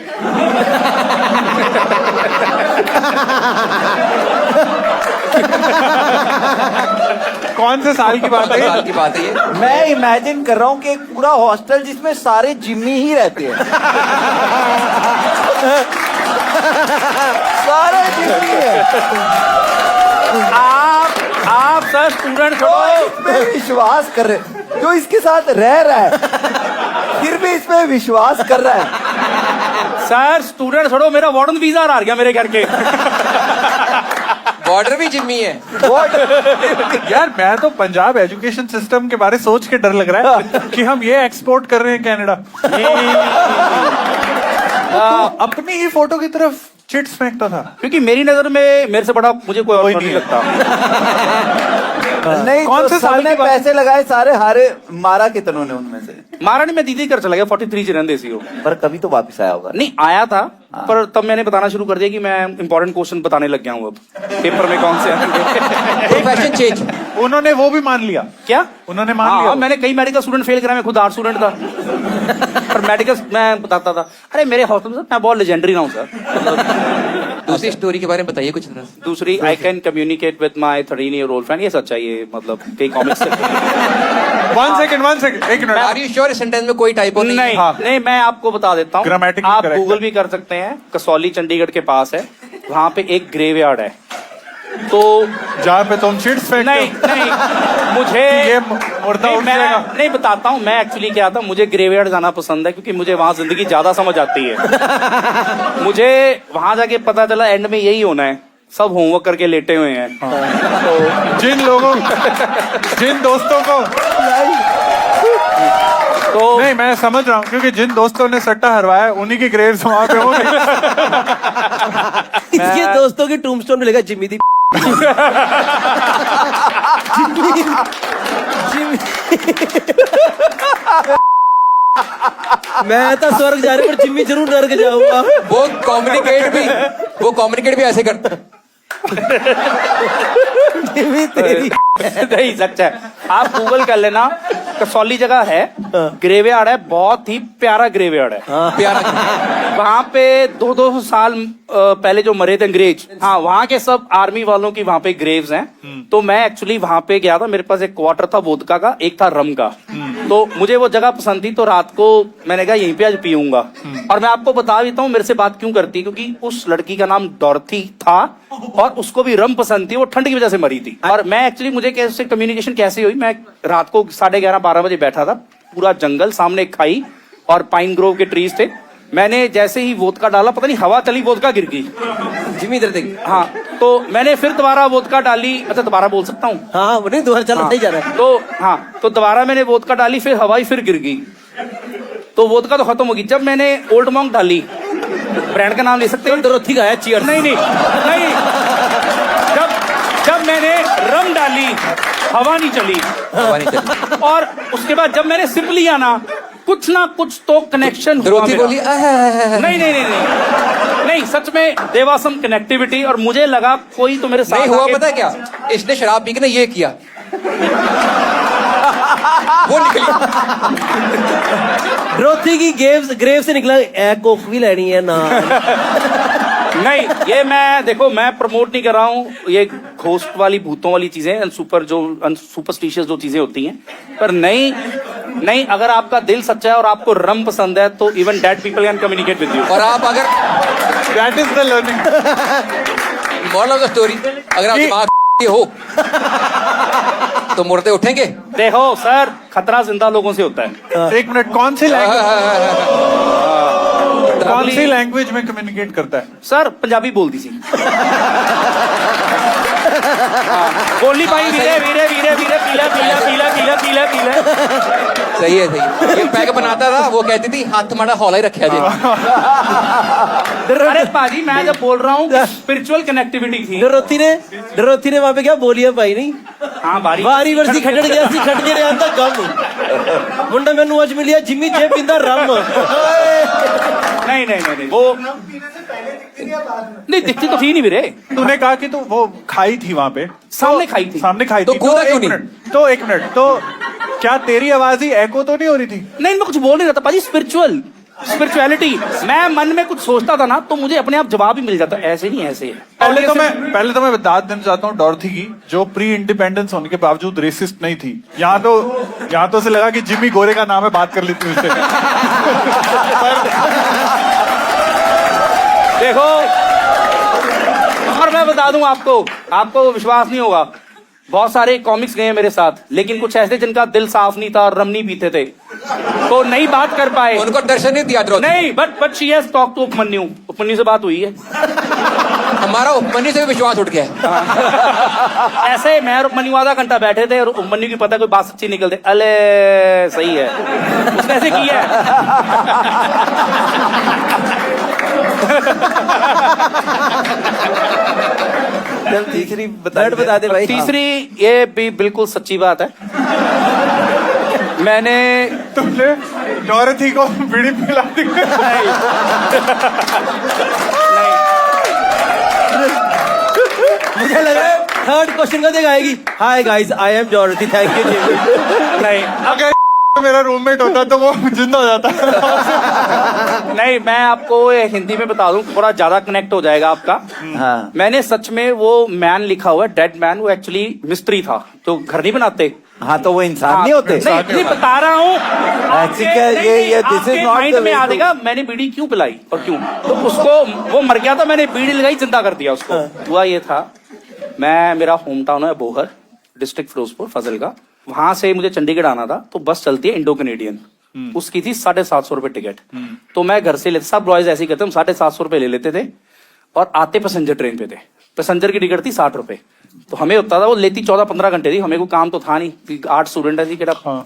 कौन से साल की बात है? साल की बात है ये। मैं इमेजिन कर रहा हूँ कि एक पूरा हॉस्टल जिसमें सारे जिम्मी ही रहते हैं। सारे जिम्मी है। आप सर स्टूडेंट जो इस पे विश्वास कर रहे, जो इसके साथ रह रहा है फिर भी इस पे विश्वास कर रहा है। सर स्टूडेंट छोड़ो, मेरा वार्डन वीजा आ गया मेरे घर के। बॉर्डर भी जिम्मी है। यार मैं तो पंजाब एजुकेशन सिस्टम के बारे सोच के डर लग रहा है कि हम ये एक्सपोर्ट कर रहे हैं कनाडा। अपनी ही फोटो की तरफ चिट्स फेंकता था। क्योंकि मेरी नजर में मेरे से बड़ा मुझे कोई और नहीं लगता। नहीं, कौन तो से साल सबने की बात? पैसे लगाए, सारे हारे। मारा कितनों ने उनमें से? महारानी में दीदी कर चला गया 43 चिरंदेसी हो। पर कभी तो वापस आया होगा। नहीं आया था, पर तब मैंने बताना शुरू कर दिया कि मैं इंपॉर्टेंट क्वेश्चन बताने लग गया हूँ अब पेपर में कौन से आएंगे। Profession change. उन्होंने वो भी मान लिया। क्या उन्होंने मान लिया? मैंने कई मेडिकल स्टूडेंट फेल करा, मैं खुद आर्ट स्टूडेंट था। पर मेडिकल मैं बताता था, अरे मेरे हॉस्टल में मैं बहुत लेजेंडरी रहा हूँ सर। दूसरी स्टोरी के बारे में बताइए कुछ तरह से। दूसरी, I can communicate with my 13-year-old friend. ये सच्चा, ये मतलब कई कॉमिक्स। वन सेकंड, एक मिनट। आर यू श्योर इस सेंटेंस में कोई टाइपो नहीं? नहीं, हाँ। नहीं, मैं आपको बता देता हूँ। Grammatically आप correct गूगल है। भी कर सकते हैं। कसौली चंडीगढ़ के पास है, वहां पे एक ग्रेवयार्ड है। तो जहाँ पे तुम चिट्स फेंकते नहीं हो? नहीं, मुझे ये मुर्दा नहीं, उठ मैं जाएगा। नहीं बताता हूँ मैं एक्चुअली क्या था। मुझे ग्रेवयार्ड जाना पसंद है क्योंकि मुझे वहां जिंदगी ज्यादा समझ आती है। मुझे वहां जाके पता चला एंड में यही होना है, सब होमवर्क करके लेटे हुए हैं। तो जिन दोस्तों को तो नहीं, मैं समझ रहा हूँ, क्योंकि जिन दोस्तों ने सट्टा हरवाया उन्हीं की ग्रेव्स वहां पे होंगे। इसके दोस्तों की टूमस्टोन में लिखा जिम्मी दी। मैं तो स्वर्ग जा रही, पर जिम्मी जरूर नर्क जाऊंगा। वो कम्युनिकेट भी ऐसे करता। जिम्मी तेरी नहीं, सच है। आप गूगल कर लेना, कसौली जगह है, ग्रेवयार्ड है, बहुत ही प्यारा ग्रेवयार्ड है। प्यारा। वहाँ पे 200 साल पहले जो मरे थे अंग्रेज, हाँ, वहाँ के सब आर्मी वालों की वहाँ पे ग्रेव्स हैं। तो मैं एक्चुअली वहाँ पे गया था, मेरे पास एक क्वार्टर था वोदका का, एक था रम का। तो मुझे वो जगह पसंद थी, तो रात को मैंने कहा यहीं पे आज पीऊंगा। और मैं आपको बता देता हूँ मेरे से बात क्यों करती, क्योंकि उस लड़की का नाम डॉर्थी था और उसको भी रम पसंद थी, वो ठंड की वजह से मरी थी। और मैं एक्चुअली, मुझे कैसे कम्युनिकेशन कैसे हुई, मैं रात को 11:30-12 बजे बैठा था, पूरा जंगल, सामने एक खाई और पाइन ग्रोव के ट्रीज थे। मैंने जैसे ही वोदका डाला, पता नहीं हवा चली, वोदका गिर गई। जिम्मी इधर देख। हाँ, तो मैंने फिर दोबारा वोदका डाली। अच्छा, दोबारा बोल सकता हूँ? हाँ, नहीं दोबारा चला नहीं जा रहा है। तो हाँ, तो दोबारा मैंने वोदका डाली, फिर हवाई फिर गिर गई, तो वोदका तो खत्म होगी। जब मैंने ओल्ड मॉन्क डाली, ब्रांड का नाम ले सकते हो, डोरोथी का है, चीयर्स। नहीं नहीं नहीं, जब मैंने रम डाली, हवा नहीं चली। और उसके बाद जब मैंने सिप लिया ना, कुछ ना कुछ तो कनेक्शन हुआ डोरोथी मेरा। बोली नहीं नहीं नहीं नहीं नहीं, सच में देयर वाज सम कनेक्टिविटी, और मुझे लगा कोई तो मेरे साथ नहीं हुआ। आके- पता है क्या, इसने शराब पी के ना ये किया, वो निकली। डोरोथी की ग्रेव से निकला, कोक भी लेनी है ना। नहीं, ये मैं देखो, मैं प्रमोट नहीं कर रहा हूँ ये घोस्ट वाली, भूतों वाली चीजें, सुपरस्टिशियस जो चीजें होती हैं। पर नहीं, अगर आपका दिल सच्चा है और आपको रम पसंद है, तो even dead people can communicate with you. और आप अगर that is the learning moral of the story, अगर आप दिमाग हो तो मुर्दे उठेंगे। देखो सर, खतरा जिंदा लोगों से होता है। एक मिनट, कौन सी लैंग्वेज में कम्युनिकेट करता है? सर पंजाबी बोलती सी। बोल नहीं पाई वीरे वीरे वीरे वीरे पीला पीला पीला पीला पीला पीला। सही है, सही है। ये पैक बनाता था, वो कहती थी हाथ तुम्हारा हौला ही रखा जी। अरे पाजी मैं जब बोल रहा हूँ स्पिरिचुअल कनेक्टिविटी थी। डरोती ने वहां पे क्या बोलियां पाई नहीं। हाँ ਵਾਰੀ ਵਰਸੀ ਖੱਟਣ ਗਿਆ ਸੀ, ਖੱਟ ਕੇ ਰਿਹਾ ਤਾਂ ਗਮ ਮੁੰਡਾ ਮੈਨੂੰ ਅੱਜ ਮਿਲਿਆ ਜਿੰਮੀ ਜੇ ਪਿੰਦਾ ਰਮ। नहीं नहीं नहीं वो नहीं दिखती तो थी नहीं वीरे। तूने कहा कि तू वो खाई थी वहां पे, सामने खाई थी। सामने खाई तो थी। कूदा क्यों एक नहीं? मिनट, तो एक मिनट, तो क्या तेरी आवाज ही एको तो नहीं हो रही थी? नहीं मैं कुछ बोल नहीं रहा था पाजी, स्पिरिचुअलिटी। मैं मन में कुछ सोचता था ना तो मुझे अपने आप जवाब ही मिल जाता, ऐसे नहीं ऐसे है। पहले तो मैं दाद देना चाहता हूँ डॉर्थी की, जो प्री इंडिपेंडेंस होने के बावजूद रेसिस्ट नहीं थी। यहाँ तो से लगा कि जिमी गोरे का नाम है, बात कर लेती हूँ उससे। देखो और मैं बता दूं आपको विश्वास नहीं होगा, बहुत सारे कॉमिक्स गए हैं मेरे साथ, लेकिन कुछ ऐसे जिनका दिल साफ नहीं था और रम नहीं पीते थे, तो नहीं बात कर पाए। उनको दर्शन नहीं दिया द्रौपदी। नहीं but she has talk to Upmanyu से बात हुई है। हमारा उपमन्यु से भी विश्वास उठ गया है। ऐसे मैं और उपमन्यु आधा घंटा बैठे थे और उपमन्यु की पता कोई बात सच्ची निकलते, अले सही है उसने ऐसे किया चल तीसरी बता दे भाई। तीसरी ये भी बिल्कुल सच्ची बात है। मैंने तुमने डॉरथी को बीड़ी पिला दी? मुझे लगा थर्ड क्वेश्चन का देख आएगी, hi guys I am Dorothy, thank you. नहीं अगर मेरा रूममेट होता तो वो जिंदा हो जाता। नहीं मैं आपको हिंदी में बता दूं, थोड़ा ज्यादा कनेक्ट हो जाएगा आपका। हाँ। मैंने सच में वो मैन लिखा हुआ है, डेड मैन, वो एक्चुअली मिस्त्री था, तो घर नहीं बनाते। हाँ तो वो इंसान नहीं होते? नहीं बता रहा हूँ, दिस इज नॉट माइंड में आ जाएगा मैंने बीड़ी क्यों पिलाई और क्यों, तो उसको वो मर गया था, मैंने बीड़ी लगाई, जिंदा कर दिया उसको। हुआ ये था, मेरा होम टाउन है बोहर, डिस्ट्रिक्ट फिरोजपुर फजल का, वहां से मुझे चंडीगढ़ आना था, तो बस चलती है इंडो कैनेडियन, उसकी थी 750 रुपए टिकट। तो मैं घर से लेते, सब बॉयज ऐसे ही करते, हम 750 रुपए ले लेते थे और आते पैसेंजर ट्रेन पे थे। पैसेंजर की टिकट थी 60 रुपए, तो हमें होता था, वो लेती 14-15 घंटे थी, हमें को काम तो था नहीं, 8 स्टूडेंट है जी,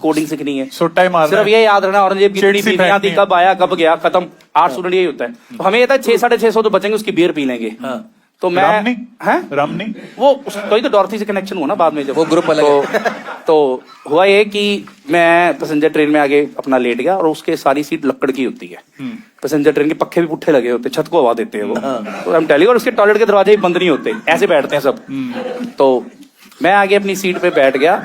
कोडिंग सीखनी है, सिर्फ ये याद रखना औरंगजेब की बीड़ियां थी, कब आया कब गया, खत्म। 8 स्टूडेंट यही होता है, तो हमें ये था 600-650 जो बचेंगे उसकी बियर पी लेंगे। तो मैं रामनी वो कोई तो डॉर्थी से कनेक्शन हुआ ना बाद में जब वो ग्रुप अलग तो हुआ ये कि मैं पैसेंजर ट्रेन में आगे अपना लेट गया, और उसके सारी सीट लकड़ की होती है, पैसेंजर ट्रेन के पक्खे भी पुट्ठे लगे होते, छत को हवा देते हैं वो, तो हम टेली, और उसके टॉयलेट के दरवाजे भी बंद नहीं होते, ऐसे बैठते हैं सब। तो मैं आगे अपनी सीट पे बैठ गया,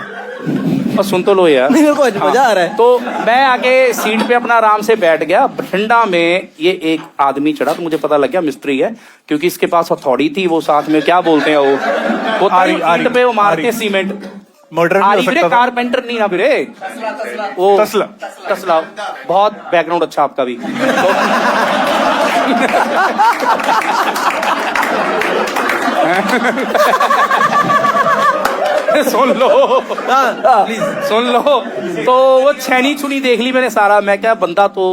और सुन तो लो यार, नहीं मेरे को आज मजा आ रहा है। तो मैं आगे सीट पे अपना आराम से बैठ गया, बठिंडा में ये एक आदमी चढ़ा, तो मुझे पता लग गया मिस्त्री है, क्योंकि इसके पास हथौड़ी थी, वो साथ में क्या बोलते हैं वो आरी पे वो मारते हैं सीमेंट, कारपेंटर नहीं ना फिरे, वो तसला। बहुत बैकग्राउंड अच्छा आपका भी। सुन लो प्लीज सुन लो। तो वो छैनी छुनी देख ली मैंने सारा, मैं क्या बंदा तो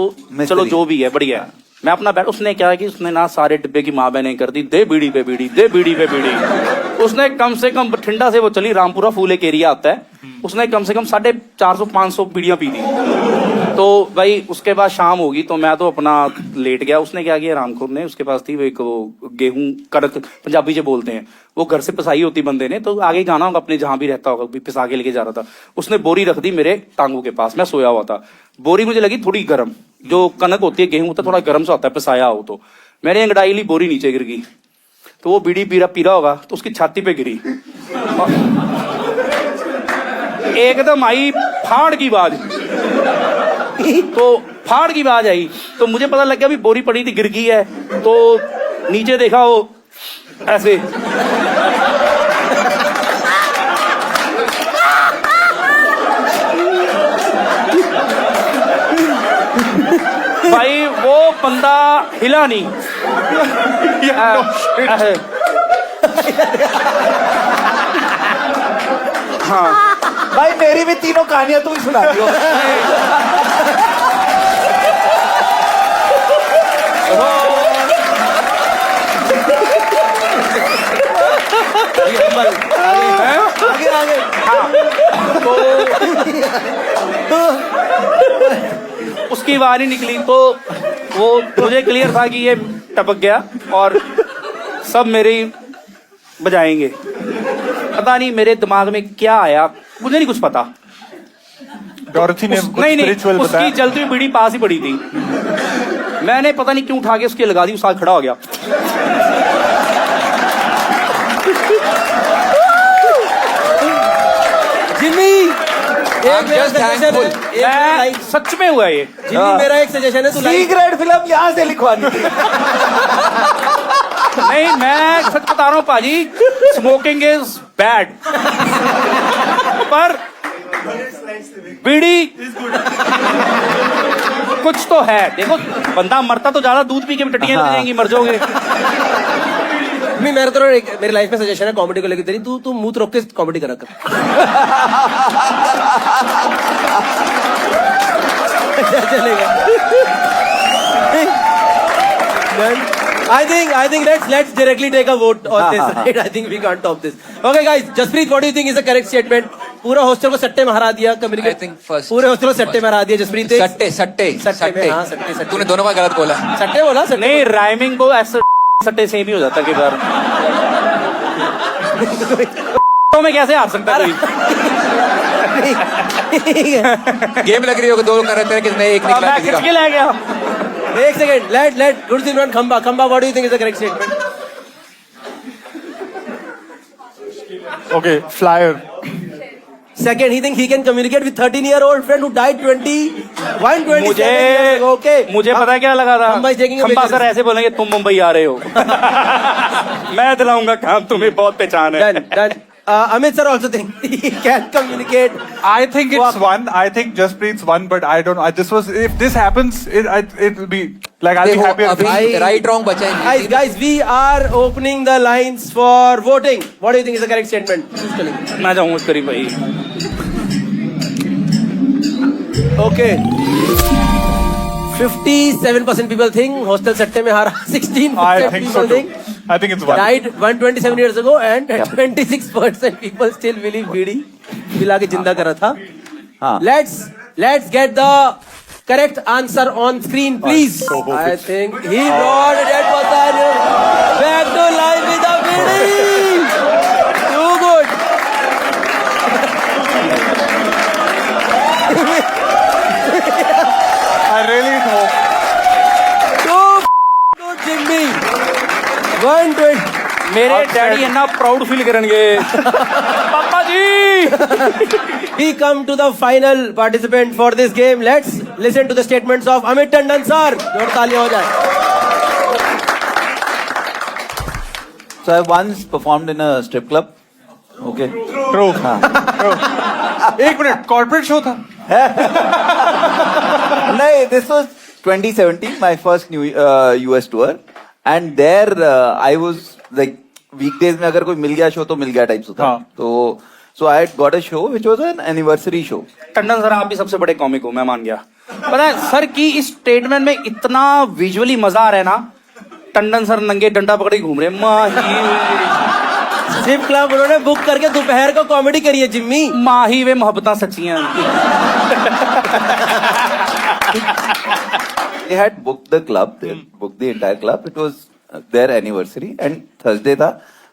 चलो जो भी है बढ़िया है, मैं अपना बैठ, उसने क्या कि उसने ना सारे डिब्बे की माँ बहने कर दी, दे बीड़ी पे बीड़ी, दे बीड़ी पे बीड़ी। उसने कम से कम बठिंडा से वो चली, रामपुरा फूल एक एरिया आता है, उसने कम से कम 450-500 बीड़ियां पी दी। तो भाई उसके बाद शाम होगी, तो मैं तो अपना लेट गया। उसने क्या किया, रामखुर ने, उसके पास थी वो एक गेहूं कड़क पंजाबी जो बोलते हैं, वो घर से पिसाई होती बंदे ने, तो आगे जाना होगा अपने जहां भी रहता होगा, भी पिसा के लेके जा रहा था। उसने बोरी रख दी मेरे टांगों के पास, मैं सोया हुआ था, बोरी मुझे लगी थोड़ी गर्म, जो कनक होती है गेहूं होता है थोड़ा गर्म सा होता है पिसाया हो, तो मैंने अंगड़ाई ली, बोरी नीचे गिर गई, तो वो बीड़ी पीरा होगा, तो उसकी छाती पे गिरी, एकदम आई फाड़ की आवाज, तो फाड़ की आवाज आई, तो मुझे पता लग गया भी बोरी पड़ी थी गिर गई है। तो नीचे देखा वो ऐसे, भाई वो बंदा हिला नहीं। हाँ भाई मेरी भी तीनों कहानियां तू ही सुना दियो। आगे आगे उसकी बाहर ही निकली तो वो मुझे क्लियर था कि ये टपक गया और सब मेरे ही बजाएंगे। पता नहीं मेरे दिमाग में क्या आया, मुझे नहीं कुछ पता। डॉरथी ने कुछ नहीं spiritual उसकी बताया। जलती हुई बीड़ी पास ही पड़ी थी। मैंने पता नहीं क्यों उठा के उसकी लगा दी, उस साथ खड़ा हो गया। जिम्मी एक मेरा just suggestion है, thankful. एक मेरा मैं like- सच में हुआ ये। जिम्मी मेरा एक सजेशन है, तू like सीक्रेट फिल्म यहाँ से लिखवानी थी। नहीं मैं सच बता रहा हूँ पाजी, स्मोकिंग इज बैड पर बीड़ी कुछ तो है। देखो बंदा मरता तो ज्यादा दूध पी के टट्टियां निकल जाएंगी, मर जाओगे। जिम्मी मेरा तो मेरी लाइफ में सजेशन है कॉमेडी को लेकर तेरी, तू मुंह रोक के कॉमेडी करा कर। चलेगा। I think let's directly take a vote on this. Right? I think we can't top this. Okay, guys. Jaspreet, what do you think is the correct statement? पूरा हॉस्टल को सट्टे में हरा दिया, I think first- पूरे hostel को सट्टे में हरा दिया जसप्रीत। सट्टे हाँ, सट्टे। तूने दोनों बार गलत बोला। सट्टे बोला, सट्टे नहीं राइमिंग को ऐसे सट्टे सेम ही हो जाता कई बार। तो मैं कैसे हार सकता कोई? गेम लग रही होगी, दो लोग कर रहे थे, किसने एक निकला मैं किसी खिंच का। के ले गया। एक second, let Good Simran Khamba, what do you think is the correct statement? Okay, flyer. Second, he think he can communicate with 13-year-old friend who died 27 मुझे years ago. Okay. मुझे पता है क्या लगा था? खंबा is taking a खंबा picture. Sir ऐसे बोलेंगे तुम मुंबई आ रहे हो। मैं दिलाऊंगा काम, तुम्हें बहुत पहचान है। Done. Amit sir also think he can communicate. I think it's one. I think Jaspreet's one, but I don't. If this happens, it will be like I'll be देखो, happy. अभी राइट रॉन्ग बचा है। Guys, we are opening the lines for voting. What do you think is the correct statement? Choose Kali. मैं जाऊंगा उस करीब भाई। Okay. 57% people think hostel satte mein hara. 16% I think so people too. think I think it's one. died 127 years ago, and 26% people still believe बीड़ी पिला के जिंदा करा था. हाँ. Let's get the correct answer on screen, please. so hope I it's- think he brought that person back to life with a bidi. Too good. I really hope. Too good, Jimmy. 120. मेरे daddy इतना proud feel करेंगे। पापा जी। We come to the final participant for this game. Let's listen to the statements of Amit Tandon sir. जोर तालियां हो जाए. So I once performed in a strip club. Okay. True. एक minute, corporate show था। No, this was 2017, my first new US tour, and there I was like weekdays में अगर कोई मिल गया शो तो मिल गया टाइप्स होता। हाँ. तो so I had got a show which was an anniversary show. Tandon sir आप भी सबसे बड़े कॉमिक हो, मैं मान गया। पता है सर की इस स्टेटमेंट में इतना विजुअली मजा आ रहा है ना। टंडन सर नंगे डंडा पकड़ के घूम रहे हैं। स्ट्रिप क्लब उन्होंने बुक करके दोपहर को कॉमेडी करी है जिम्मी. माही वे मोहब्बतां सच्चियां। They had booked the club, they had booked the entire club. It was their anniversary and Thursday था,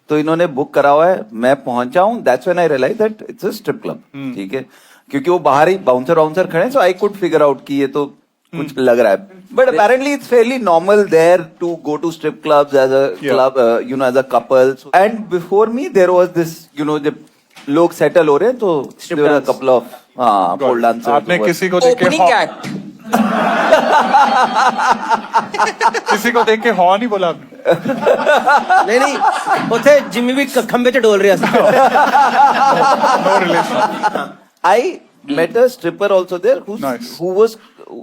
तो इन्होंने बुक करा हुआ है. मैं पहुंचा हूँ, that's when I realized that it's a strip club. ठीक है, क्योंकि वो बाहर ही बाउंसर खड़े हैं, so I could figure out कि ये तो कुछ लग रहा है. But apparently it's fairly normal there to go to strip clubs as a club, as a couple. And before me there was this, जब लोग settle हो रहे हैं, तो there were a couple of pole dancers. आपने किसी को देख के ओपनिंग एक्ट किसी को देख के हॉर्न ही बोला आपने? नहीं उथे जिम्मी भी खंबे च डोल रहा. No relation. I met a stripper also there Nice. who was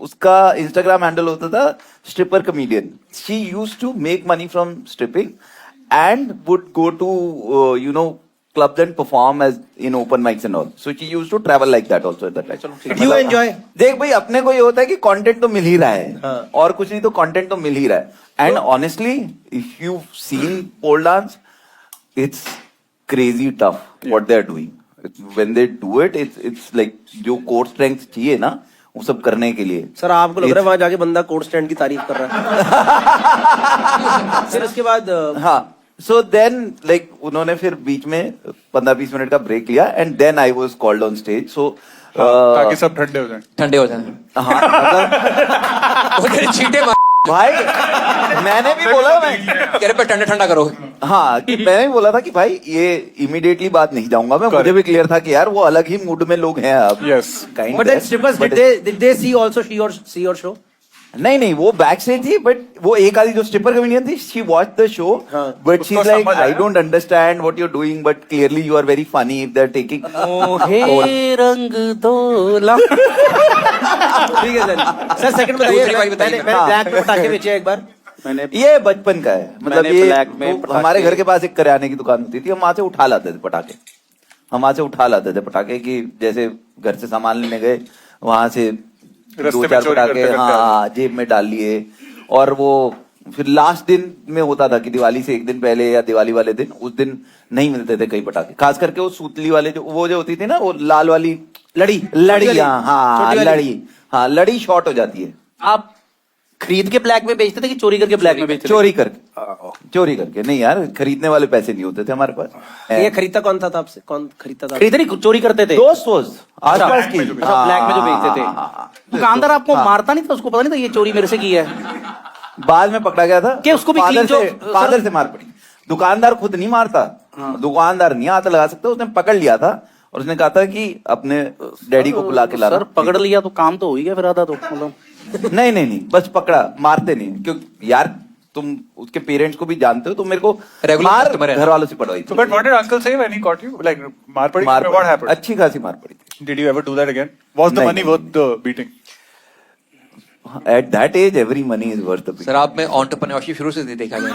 उसका Instagram handle होता था stripper comedian. She used to make money from stripping and would go to clubs and perform as in open mics and all. So she used to travel like that also at that time. Do you enjoy? देख भाई अपने को ये होता है कि content तो मिल ही रहा है और कुछ नहीं तो कंटेंट तो मिल ही रहा है. And honestly if you seen pole dance it's crazy tough what they are doing. When they do it, it's like जो core strength चाहिए ना वो सब करने के लिए. सर आपको लग रहा है वहां जाके बंदा कोड स्टैंड की तारीफ कर रहा है. फिर उसके बाद हाँ. So then like उन्होंने फिर बीच में 15-20 मिनट का ब्रेक लिया and then I was called on stage. So ताकि सब ठंडे हो जाएं. ठंडे हो जाए. हाँ मतलब वो तेरे चीटे मार भाई मैंने भी बोला मैं कह रहे पे ठंडा ठंडा करो. हाँ कि मैंने भी बोला था कि भाई ये इमीडिएटली बात नहीं जाऊंगा मैं. मुझे भी क्लियर था कि यार वो अलग ही मूड में लोग हैं अब. Yes. But then strippers, did they see also see your show? नहीं नहीं वो बैक स्टेज थी बट वो एक आधी जो स्ट्रिपर कमेडियन थी she watch the show but she like I don't understand what you are doing but clearly you are very funny if they are taking हे रंग दोला. ठीक है सर सेकंड बताइए. मैंने ब्लैक में पटाखे बेचे एक बार. मैंने ये बचपन का है मतलब मैंने ये ब्लैक में वो हमारे घर के पास एक करियाने की दुकान होती थी. हम वहां से उठा लाते थे पटाखे. हम वहां से उठा लाते थे पटाखे की जैसे घर से सामान लेने गए वहां से 2-4 पटाखे हाँ जेब में डाल लिए. और वो फिर लास्ट दिन में होता था कि दिवाली से एक दिन पहले या दिवाली वाले दिन उस दिन नहीं मिलते थे कई पटाखे. खास करके वो सूतली वाले जो होती थी ना वो लाल वाली लड़ी हाँ लड़ी शॉर्ट हो जाती है. आप खरीद के ब्लैक में बेचते थे कि चोरी करके ब्लैक में बेचते थे? चोरी करके नहीं यार खरीदने वाले पैसे नहीं होते थे हमारे पास. ये खरीदता कौन था आपसे? कौन खरीदता था? खरीदते नहीं चोरी करते थे. दोस्त आसपास की ब्लैक में जो बेचते थे. दुकानदार आपको मारता नहीं था? उसको पता नहीं था ये चोरी मेरे से की है? बाद में पकड़ा गया था कि उसको भी फादर से मार पड़ी. दुकानदार खुद नहीं मारता. दुकानदार नहीं हाथ लगा सकता. उसने पकड़ लिया था और उसने कहा था कि अपने डैडी को बुला के ला. सर पकड़ लिया तो काम तो हो ही गया फिर आधा तो मतलब. नहीं बस पकड़ा मारते नहीं क्योंकि यार तुम उसके पेरेंट्स को भी जानते हो तो मेरे को मार घर वालों से पड़वाई. So, but what did uncle say when he caught you? Like मार पड़ी? What happened? अच्छी खासी मार पड़ी थी. Did you ever do that again? Was the money worth the beating? At that age, every money is worth the beating. Sir आप में entrepreneurship शुरू से देखा गया.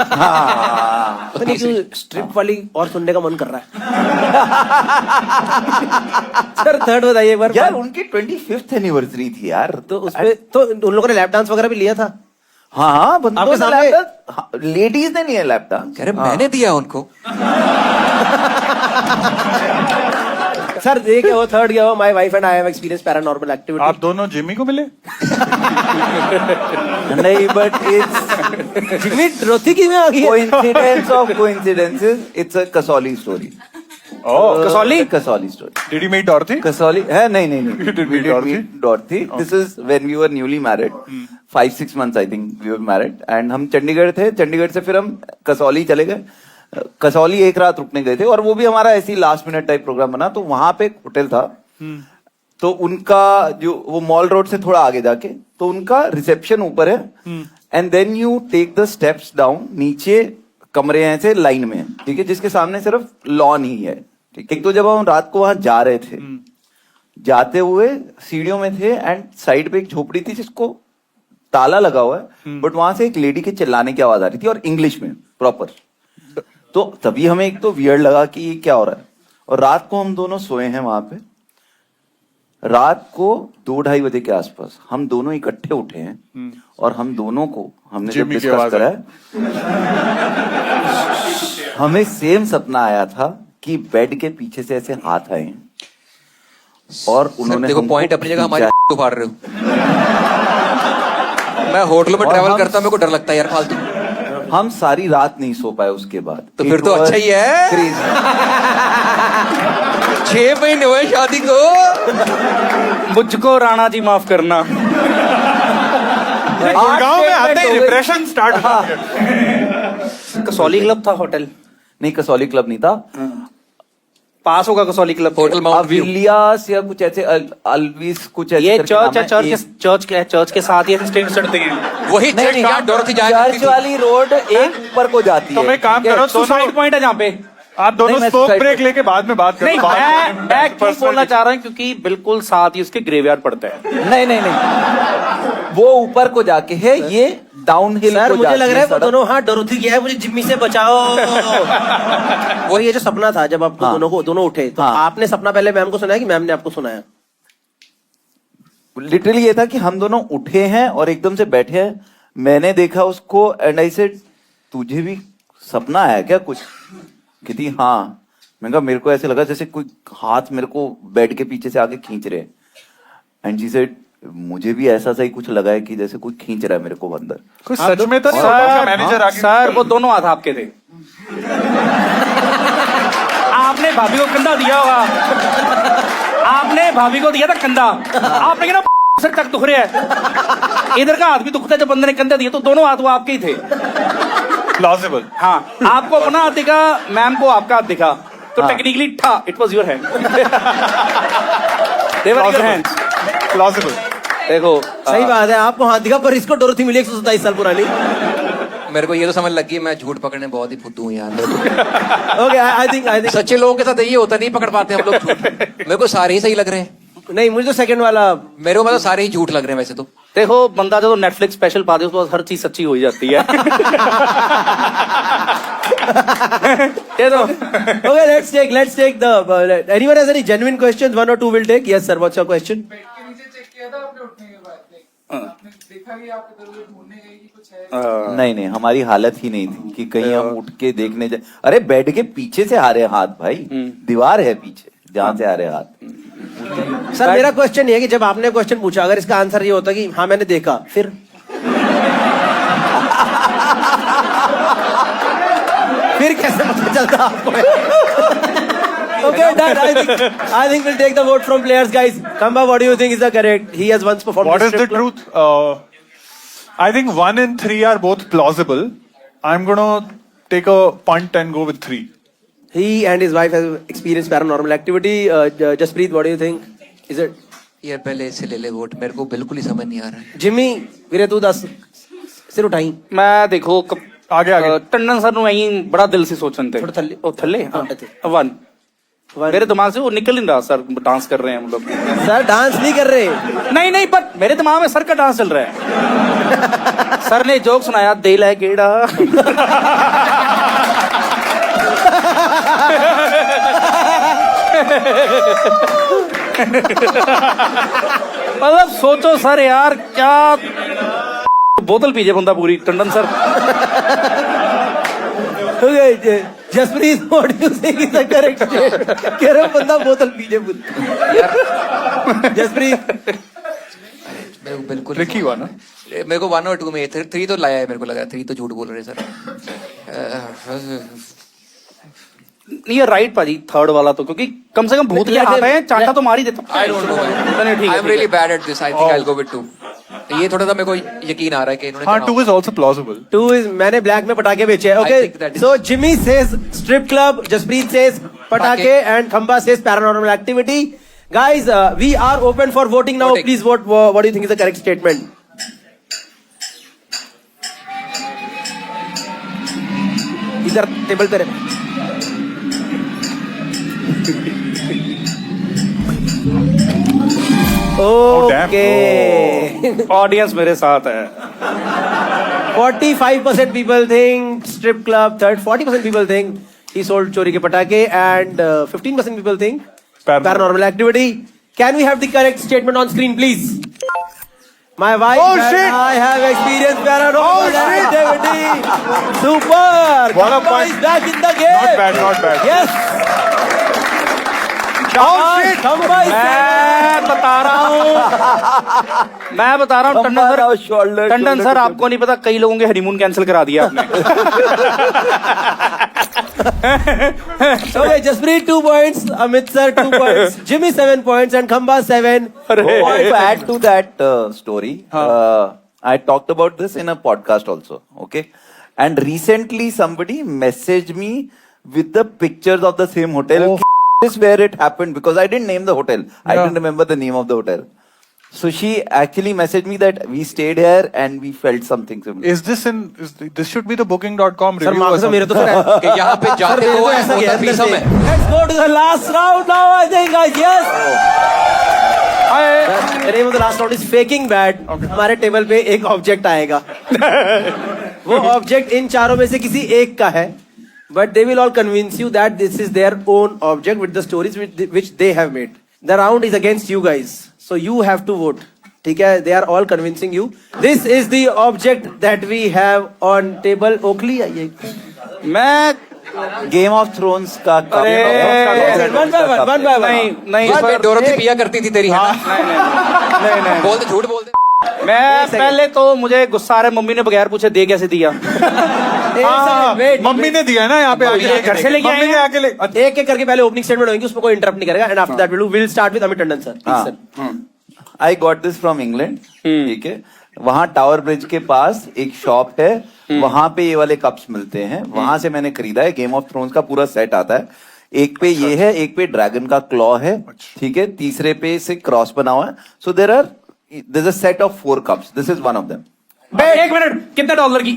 स्ट्रिप वाली और सुनने का मन कर रहा है. सर थर्ड बताइए एक बार. यार उनकी 25th एनिवर्सरी थी यार. तो उसमें तो उन लोगों ने लैप डांस वगैरह भी लिया था. हाँ बंदों ने लैप डांस. लेडीज ने नहीं है लैप डांस. कह रहे मैंने दिया उनको. सर ये क्या हो थर्ड क्या हो my wife and I have experience paranormal activity. आप दोनों जिमी को मिले? नहीं बट इट्स जिमी रोती की में आ गई. Coincidence of coincidences. It's a Kasauli story. Kasauli story. Did you meet Dorothy? Kasauli है नहीं You did meet Dorothy? Dorothy. This is when we were newly married. 5-6 months I think we were married and हम चंडीगढ़ थे. चंडीगढ़ से फिर हम कसौली चले गए. कसौली एक रात रुकने गए थे और वो भी हमारा ऐसी लास्ट मिनट टाइप प्रोग्राम बना. तो वहां पे एक होटल था तो उनका जो वो मॉल रोड से थोड़ा आगे जाके तो उनका रिसेप्शन ऊपर है and then you take the steps down. नीचे कमरे हैं ऐसे लाइन में ठीक है जिसके सामने सिर्फ लॉन ही है. ठीक है. तो जब हम रात को वहां जा रहे थे जाते हुए सीढ़ियों में थे एंड साइड पे एक झोपड़ी थी जिसको ताला लगा हुआ है बट वहां से एक लेडी के चिल्लाने की आवाज आ रही थी और इंग्लिश में प्रॉपर. तो तभी हमें एक तो वियर्ड लगा कि ये क्या हो रहा है. और रात को हम दोनों सोए हैं वहां पे. रात को 2-2:30 बजे के आसपास हम दोनों इकट्ठे उठे हैं और हम दोनों को हमने जब डिस्कस करा है हमें सेम सपना आया था कि बेड के पीछे से ऐसे हाथ आए हैं और उन्होंने देखो पॉइंट अपनी जगह हमारी फाड़ रहे हो. मैं होटलों में ट्रैवल करता हूं मेरे को डर लगता है यार फालतू. हम सारी रात नहीं सो पाए उसके बाद. तो फिर तो अच्छा ही है. 6 महीने हुए शादी को. मुझको राणा जी माफ करना. गांव में आते ही डिप्रेशन स्टार्ट हो गया. कसौली क्लब था होटल? नहीं कसौली क्लब नहीं था. पास होगा Kasauli club. Hotel mount view अविलियास या कुछ ऐसे अल्विस कुछ ऐसे. ये चर्च है. चर्च के साथ ही स्टेज चढ़ते हैं. वही डोरथी चर्च वाली रोड एक ऊपर को जाती है. तो मैं काम करो सुसाइड पॉइंट है जहाँ पे. आप दोनों स्मोक ब्रेक लेके बाद में बात करो. मैं क्यों बोलना चाह रहा हूँ क्योंकि बिल्कुल साथ ही उसके ग्रेवयार्ड पड़ता है. नहीं वो ऊपर को जाके है ये डाउन हिल. सर मुझे लग रहा है वो दोनों हाथ डोरथी किया है मुझे जिम्मी से बचाओ. वो ये जो सपना था जब आपको दोनों उठे तो आपने सपना पहले मैम को सुनाया कि मैम ने आपको सुनाया? लिटरली ये था कि हम दोनों उठे हैं और एकदम से बैठे हैं. मैंने देखा उसको एंड आई सेड तुझे भी सपना आया क्या कुछ? कहती हाँ. मैंने कहा मेरे को ऐसे लगा जैसे कोई हाथ मेरे को बेड के पीछे से आगे खींच रहे हैं. एंड शी सेड मुझे भी ऐसा सा ही कुछ लगा है कि जैसे कोई खींच रहा है मेरे को अंदर. कोई सच में तो नहीं होता मैनेजर आके. सर वो दोनों हाथ आपके थे. आपने भाभी को कंधा दिया होगा. आपने भाभी को दिया था कंधा. आपने कहा सर तक दुख रहा है. इधर का हाथ भी दुखता है जब बंदे ने कंधा दिया. तो दोनों हाथ वो आपके ही थे. प्लॉजिबल. हाँ, आपको अपना हाथ दिखा, मैम को आपका हाथ दिखा. तो technically it was your hand. They were your hands. Plausible. देखो सही बात है, आपको हाथ दिखा पर इसको डोरथी मिली 127 साल पुरानी. मेरे को ये तो समझ लगी मैं झूठ पकड़ने बहुत ही फुद्दू हूँ यार. ओके आई थिंक सच्चे लोगों के साथ ये होता नहीं पकड़ पाते हम लोग झूठ. मेरे को सारे ही सही लग रहे हैं. नहीं मुझे तो सेकंड वाला मेरे को मतलब सारे ही झूठ लग रहे हैं वैसे तो. देखो बंदा जो नेटफ्लिक्स स्पेशल पा दे उसके बाद हर चीज सच्ची हो ही जाती है. ये तो Okay, let's take the anyone has any genuine questions? One or two will take. Yes, sir. What's your question? नहीं हमारी हालत ही नहीं थी कि कहीं हम उठ के देखने जाए. अरे बेड के पीछे से आ रहे हाथ भाई. दीवार है पीछे जहाँ से आ रहे हाथ. सर मेरा क्वेश्चन ये है कि जब आपने क्वेश्चन पूछा अगर इसका आंसर ये होता कि हाँ मैंने देखा फिर कैसे पता चलता आपको? Okay, done. I think we'll take the vote from players, guys. Kamba, what do you think is the correct? He has once performed. What this is the strip club. truth? I think 1 and 3 are both plausible. I'm gonna take a punt and go with 3. He and his wife have experienced paranormal activity. Jasprit, what do you think? Is it? यार पहले इससे ले ले vote. मेरे को बिल्कुल ही समझ नहीं आ रहा है. Jimmy, वीरे तू दस सिर उठाई. मैं देखो आगे टंडन सर ਨੂੰ बड़ा दिल से सोचन थे. थोड़ा थल्ले. ओ थल्ले हाँ. 1 मेरे दिमाग से वो निकल नहीं रहा. सर डांस कर रहे हैं हम लोग. सर डांस नहीं कर रहे. नहीं पर मेरे दिमाग में सर का डांस चल रहा है. सर ने जोक सुनाया दिल है गेड़ा. मतलब सोचो सर यार क्या बोतल पीजे बंदा पूरी. Tandon sir. Okay, Jasprit, what do you think is the correct statement? कह रहे हो बंदा बोतल पीजे पूरी. Jasprit. मेरे को बिल्कुल Tricky हुआ ना. मेरे को 1 और 2 में 3 तो लाया है. मेरे को लगा 3 तो झूठ बोल रहे सर. ये राइट पाजी थर्ड वाला तो क्योंकि कम से कम भूत के हाथ है. चांटा तो मार ही देता. I don't know. ठीक है. I'm really bad at this. I think I'll go with 2. ये थोड़ा सा मेरे को यकीन आ रहा है कि इन्होंने. हाँ 2 is also plausible. 2 is मैंने ब्लैक में पटाखे बेचे हैं. I think Okay, that is- so Jimmy says strip club, Jasprit says पटाखे and Khamba says paranormal activity. Guys, we are open for voting now. Voting. Please vote. What do you think is the correct statement? इधर table पे रहे. Okay. Audience मेरे साथ है. 45% people think strip club. 40% people think he sold chori ke patake, and 15% people think paranormal activity. Can we have the correct statement on screen, please? My wife and I have experienced paranormal activity. Super. What a Khamba point. is back in the game. Not bad, not bad. Yes. Khamba is मैं बता रहा हूँ Tandon sir आपको नहीं पता कई लोगों के हनीमून कैंसिल करा दिया आपने. Okay, Jasprit 2 points, Amit sir 2 points, Jimmy 7 points, and Khamba 7. To add to that story, I talked about this in a podcast also. Okay, and recently somebody messaged me with the pictures of the same hotel. This is where it happened because I didn't name the hotel. I didn't remember the name of the hotel. So she actually messaged me that we stayed here and we felt something similar. This should be the booking.com Sir, review or marks something. मेरे तो sir कि यहाँ पे जाते मेरे तो को है ऐसा होता गया फीस अंदर में. से. Let's go to the last round now. I think, guys. Yes. The name of the last round is faking bad. हमारे टेबल पे एक ऑब्जेक्ट आएगा. वो ऑब्जेक्ट इन चारों में से किसी एक का है. But they will all convince you that this is their own object with the stories which they have made. The round is against you guys, so you have to vote. ठीक है? They are all convincing you. This is the object that we have on table. Oakley, आइए. मैं game of thrones का अरे, नहीं नहीं जिसमें पर डोरोथी पिया करती थी तेरी, है ना? नहीं बोल दे, झूठ बोल दे। मैं पहले तो मुझे गुस्सा आ रहा है, मम्मी ने बगैर पूछे दे कैसे दिया। मम्मी ने दिया है ना यहाँ पे आके, घर से लेके आए मम्मी ने हैं। आके ले एक एक करके पहले ओपनिंग स्टेटमेंट होंगे, उसमें कोई इंटरप्ट नहीं करेगा, and after that will start with Amit Tandon sir. I got this from England, ठीक है। वहां टावर ब्रिज के पास एक शॉप है, वहां पे ये वाले कप्स मिलते हैं, वहां से मैंने खरीदा है। गेम ऑफ थ्रोन्स का पूरा सेट आता है। एक पे ये है, एक पे ड्रैगन का क्लॉ है, ठीक है। तीसरे पे से क्रॉस बना हुआ है। So there is a set of 4 cups, this is one of them. एक मिनट, कितने डॉलर की?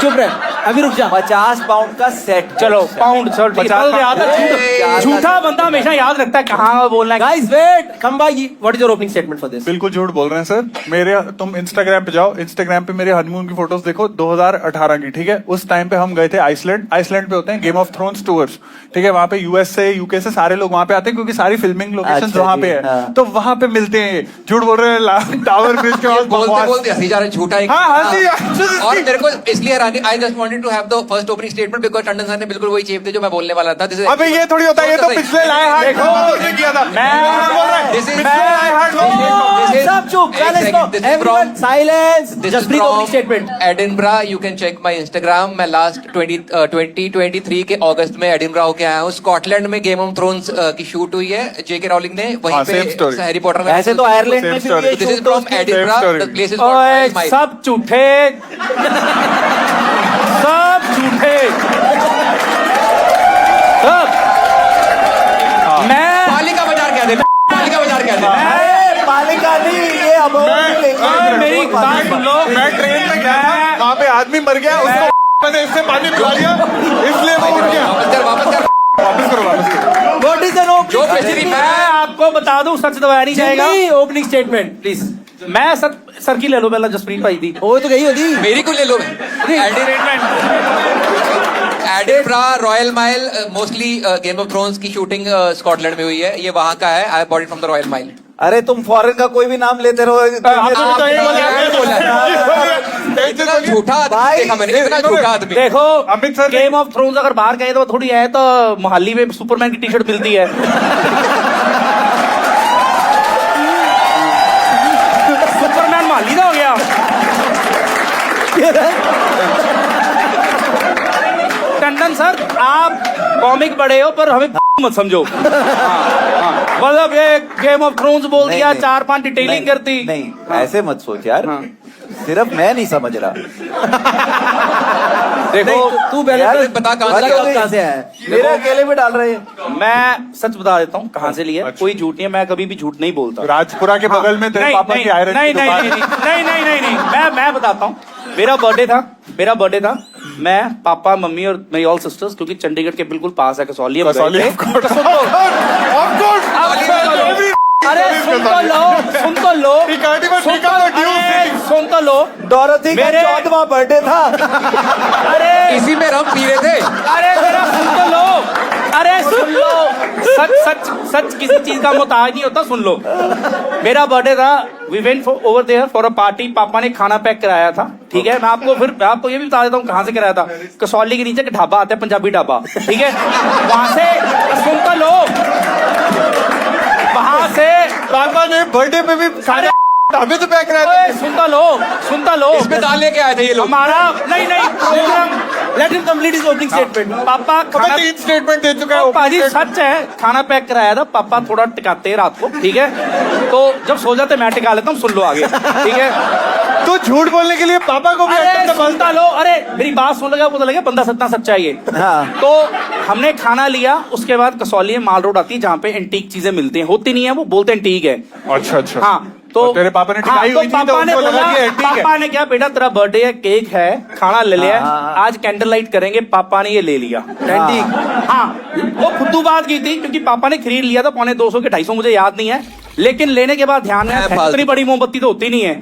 चुप रहे, अभी रुक जा। 50 पाउंड का सेट। चलो पाउंड, चलो ठीक है। झूठा बंदा हमेशा याद रखता है कहाँ बोलना है। Guys wait, come by, what is your opening statement for this? बिल्कुल झूठ बोल रहे हैं सर। मेरे तुम इंस्टाग्राम पे जाओ, इंस्टाग्राम पे मेरे हनीमून की फोटोज देखो 2018 की, ठीक है। उस टाइम पे हम गए थे आइसलैंड। आइसलैंड पे होते हैं गेम ऑफ थ्रोन्स टूर्स, ठीक है। वहां पे यूएस से, यूके से सारे लोग वहां पे आते हैं, क्योंकि सारी फिल्मिंग लोकेशन अच्छा वहां जी, पे है। हाँ। तो वहां पे मिलते हैं। झूठ बोल रहे हैं, टावर ब्रिज के पास बोलते बकवास। बोलते हंसी जा रहे, झूठा एक। हाँ, हंसी। और मेरे को इसलिए हैरानी, I just wanted to have the first opening statement because Tandon sir ने बिल्कुल वही चेप थे जो मैं बोलने वाला था। अबे ये थोड़ी होता है, ये तो पिछले लाए हाथ देखो, ने किया था। This is- पिछले लाए हाथ सब चुप, everyone silence, Jaspreet opening statement. Edinburgh, you can check my Instagram. मैं लास्ट 2023 के अगस्त में एडिनब्रा होके आया हूँ। स्कॉटलैंड में गेम ऑफ थ्रोन्स की शूट हुई है, जेके रॉलिंग ने वहीं हाँ, पे same story। हैरी पॉटर में। ऐसे तो आयरलैंड में Same story। This is from Edinburgh, the place is ओए, कॉल्ड सब झूठे, सब झूठे, सब। मैं पालिका बाजार कह दे, पालिका बाजार कह दे। पालिका नहीं, ये अब मेरी बात सुन लो। मैं ट्रेन में गया था, वहाँ पे आदमी मर गया, उसको मैंने इससे पानी पिला दिया, इसलिए वो उठ गया। वापस कर, वापस कर। वापस करो, वापस करो। व्हाट इज एन जो ओपनिंग बेसिकली मैं आपको बता दूं, सच दबाया नहीं जाएगा। Opening statement please. मैं सर की ले लो पहला, जसप्रीत भाई दी। वो तो गई होगी। मेरी को ले लो। Edinburgh, Royal Mile, mostly Game of Thrones की शूटिंग स्कॉटलैंड में हुई है। ये वहां का है। I bought it from the Royal Mile. अरे तुम फॉरेन का कोई भी नाम लेते रहो। इतना झूठा आदमी देखा मैंने, इतना झूठा आदमी। देखो, Amit sir, game of thrones अगर बाहर गए तो थोड़ी है, तो मोहाली में सुपरमैन की टी शर्ट मिलती है। सुपरमैन मोहाली का हो गया। टंडन सर, आप कॉमिक बड़े हो पर हमें मत समझो। मतलब ये गेम ऑफ थ्रोन्स बोल दिया, 4-5 डिटेलिंग करती। नहीं, ऐसे मत सोच यार। सिर्फ मैं नहीं समझ रहा। देखो, तू पहले बता कहां से आया है। मेरे अकेले में डाल रहे हैं। मैं सच बता देता हूँ कहाँ से लिया। कोई झूठ नहीं है, मैं कभी भी झूठ नहीं बोलता। राजपुरा के बगल में तेरे पापा की आयरन नहीं की नहीं दुकान। नहीं नहीं नहीं नहीं, मैं बताता हूँ। मेरा बर्थडे था। मैं, पापा, मम्मी और मेरी ऑल सिस्टर्स, क्योंकि चंडीगढ़ के बिल्कुल पास है कसौली, हम कसौली, गए थे। of course। तो सुन लो। Of course। अरे सुन तो लो, सुन तो लो। डोरोथी का 14वां बर्थडे था। अरे इसी में रम पी रहे थे। अरे मेरा सुन तो लो, अरे सुन लो। सच किसी चीज का मोहताज नहीं होता, सुन लो। मेरा बर्थडे था, we went over there for a party. पापा ने खाना पैक कराया था, ठीक है। मैं आपको ये भी बता देता हूँ कहाँ से कराया था। कसौली के नीचे एक ढाबा आता है, पंजाबी ढाबा, ठीक है। वहां से, सुन तो लो, वहां से पापा ने बर्थडे पे भी सारे ढाबे तो पैक कराए। सुनता लो। इसमें दाल लेके आए थे ये लोग। हमारा नहीं program. Let him complete his opening statement. पापा खाना 3 स्टेटमेंट दे चुका है। पाजी सच है, खाना पैक कराया था। पापा थोड़ा टिकाते हैं रात को, ठीक है। तो जब सो जाते मैं टिका लेता हूँ, सुन लो आगे, ठीक है। तो झूठ बोलने के लिए पापा को भी अरे सुनता लो, अरे मेरी बात सुन लगा, पता लगा बंदा सत्ता सच्चा ये। हाँ। तो हमने खाना लिया, उसके बाद कसौली में माल रोड आती है जहाँ पे एंटीक चीजें मिलती हैं, होती नहीं है, वो बोलते एंटीक है। अच्छा। हाँ, तो तेरे पापा ने टिकाई हुई थी, तो पापा ने उनको लगा बोला, कि एंटीक है। पापा ने क्या, बेटा तेरा बर्थडे है, केक है, खाना ले लिया, हाँ। आज कैंडल लाइट करेंगे। पापा ने ये ले लिया एंटीक। हाँ, वो फुद्दू बात की थी, क्योंकि पापा ने खरीद लिया था 250 के 250, मुझे याद नहीं है, लेकिन लेने के बाद ध्यान में आया इतनी बड़ी मोमबत्ती तो होती नहीं है।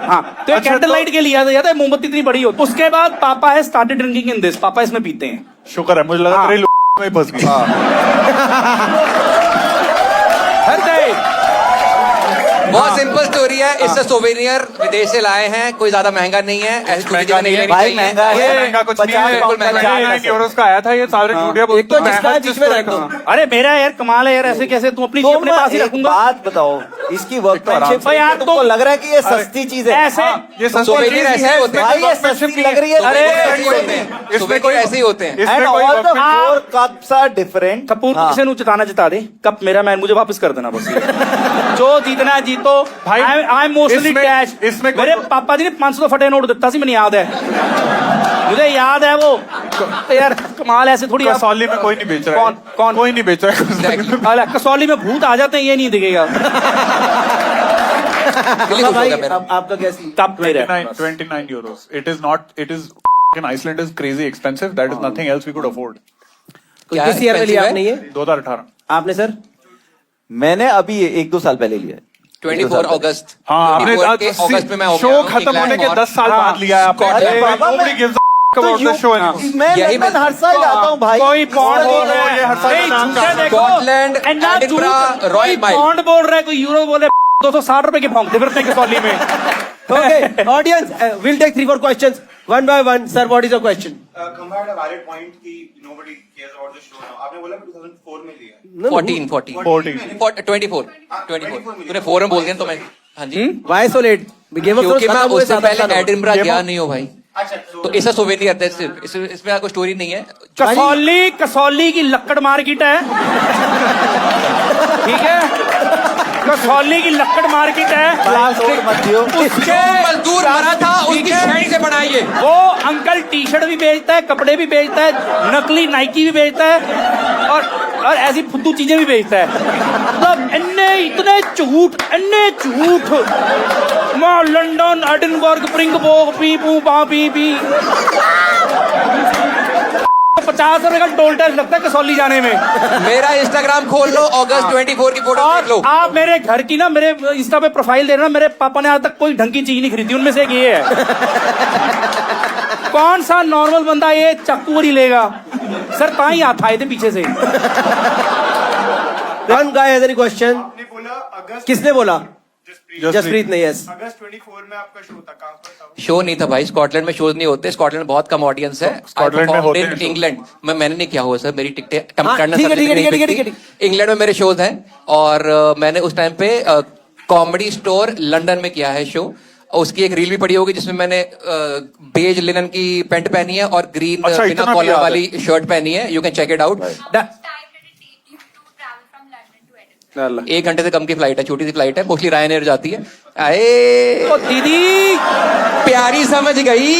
हाँ, तो ये कैंडल लाइट के लिया था, मोमबत्ती इतनी बड़ी होती। उसके बाद पापा है स्टार्टेड ड्रिंकिंग इन दिस, पापा इसमें पीते हैं। शुक्र है, मुझे लगा तेरे में फंस गई। बहुत सिंपल स्टोरी है, इससे सोवेनियर विदेश से लाए हैं, कोई ज्यादा महंगा नहीं है, ऐसी चीजें नहीं लेनी भाई चाहिए। महंगा है, महंगा कुछ नहीं है, बिल्कुल महंगा है। 99 यूरोस का आया था ये सारे झूठिया एक तो जिसका है बीच में रख दो। अरे मेरा यार कमाल है यार, ऐसे कैसे तू अपनी चीज अपने पास ही एक रखूंगा बात बताओ, इसकी वर्कमैनशिप भाई यार, तुमको लग रहा है कि ये सस्ती चीज है? ऐसे ये सस्ती सोवेनियर चीज ऐसे है, होते हैं। भाई ये सस्ती लग रही है। अरे, सोवेनियर ऐसे ही होते हैं। एंड इसमें कोई all the four cups are different. Kapoor किसे नु जिताना जिता दे, कप मेरा मैन, मुझे वापस कर देना बस। जो जीतना है जीतो भाई, आई एम मोस्टली इसमें- कैश। इसमें कोई- मेरे पापा जी ने 500 फटे नोट दिता सी, मैंने याद है, मुझे याद है वो। तो यार कमाल ऐसे थोड़ी आप- कसौली में कोई नहीं बेच रहा है। कौन कोई नहीं बेच रहा है कसौली में। अरे कसौली में भूत आ जाते हैं, ये नहीं दिखेगा क्लिक हो भाई गया मेरा। आपका क्या सीन? तब मेरे 29 euros. It is not. It is. In Iceland is crazy expensive. That is nothing else we could afford. क्या किस ईयर में लिया expensive आपने है? ये? 2018. आपने सर? मैंने अभी 1-2 साल पहले लिया है। 24 अगस्त। हाँ, आपने 24 के अगस्त में मैं हो शो गया हूँ खत्म होने के इंग्लैंड 10 साल बाद लिया है आपने। Scotland। अरे बाबा, Nobody gives a तो about the show anymore. मैं यही लंदन मैं- हर साल जाता हूँ भाई। कोई पौंड बोल रहा है, ये हर साल नहीं, नाम झूठे का- देखो। स्कॉटलैंड, इतना झूठ, एडिनबरा, कोई रॉयल माइल। पौंड बोल रहा है, कोई यूरो बोल रहा है, 260 रुपए के भौंकते फिरते हैं कसौली में। Okay, audience, we'll take 3-4 questions one by one. Sir, what is your question? Khamba had a valid point कि nobody cares about the show now. आपने बोला 2004 में लिया है। 14 24 तूने 4 में बोल दिया तो मैं हाँ जी Why so late? Game of Thrones क्योंकि मैं खत्म हुए उससे 7 पहले साल हो गए। एडिनबरा गया नहीं हूँ भाई, अच्छा तो ऐसा सोवेनियर है सिर्फ इसमें कोई स्टोरी नहीं है। कसौली की लक्कड़ मार्केट है, ठीक है, कसौली की लक्कड़ मार्केट है। प्लास्टिक मत दियो। जो मजदूर मरा था उसकी शाइन से बनाइए। वो अंकल टी शर्ट भी बेचता है, कपड़े भी बेचता है, नकली नाइकी भी बेचता है, और ऐसी फुद्दू चीजें भी बेचता है। मतलब इतने झूठ मां लंदन एडिनबर्ग ब्रिंगबोर्ग पी पू पा पी पी 50 रुपए का टोल टैक्स लगता है कसौली जाने में। मेरा इंस्टाग्राम खोल लो, अगस्त 24 की फोटो देख लो। और आप मेरे घर की ना, मेरे इंस्टा पे प्रोफाइल देना, मेरे पापा ने आज तक कोई ढंग की चीज नहीं खरीदी, उनमें से एक ये है। कौन सा नॉर्मल बंदा ये चाकू ही लेगा सर, कहाँ ही हाथ आए थे पीछे से। One guy has any question? आपने बोला अगस्त किसने बोला? Just जसप्रीत ने, yes. अगस्त 24 में आपका शो था, कहाँ पर था? शो नहीं था भाई, स्कॉटलैंड में शोज नहीं होते, स्कॉटलैंड में बहुत कम ऑडियंस है। स्कॉटलैंड में होते हैं shows। इंग्लैंड मैंने नहीं किया हुआ सर, मेरी टिकटें हाँ, करना ठीक है, सबसे ठीक है, नहीं ठीक है, बिकती। ठीक इंग्लैंड में मेरे शोज हैं और मैंने उस टाइम पे कॉमेडी स्टोर लंदन में किया है शो। उसकी एक रील भी पड़ी होगी जिसमें मैंने बेज लिनन की पैंट पहनी है और ग्रीन अच्छा, बिना इतना भी कॉलर याद है। वाली शर्ट पहनी है, you can check it out. ओ 1 घंटे से कम की फ्लाइट है, छोटी सी फ्लाइट है, मोस्टली रायनेर जाती है। आए दीदी, प्यारी समझ गई।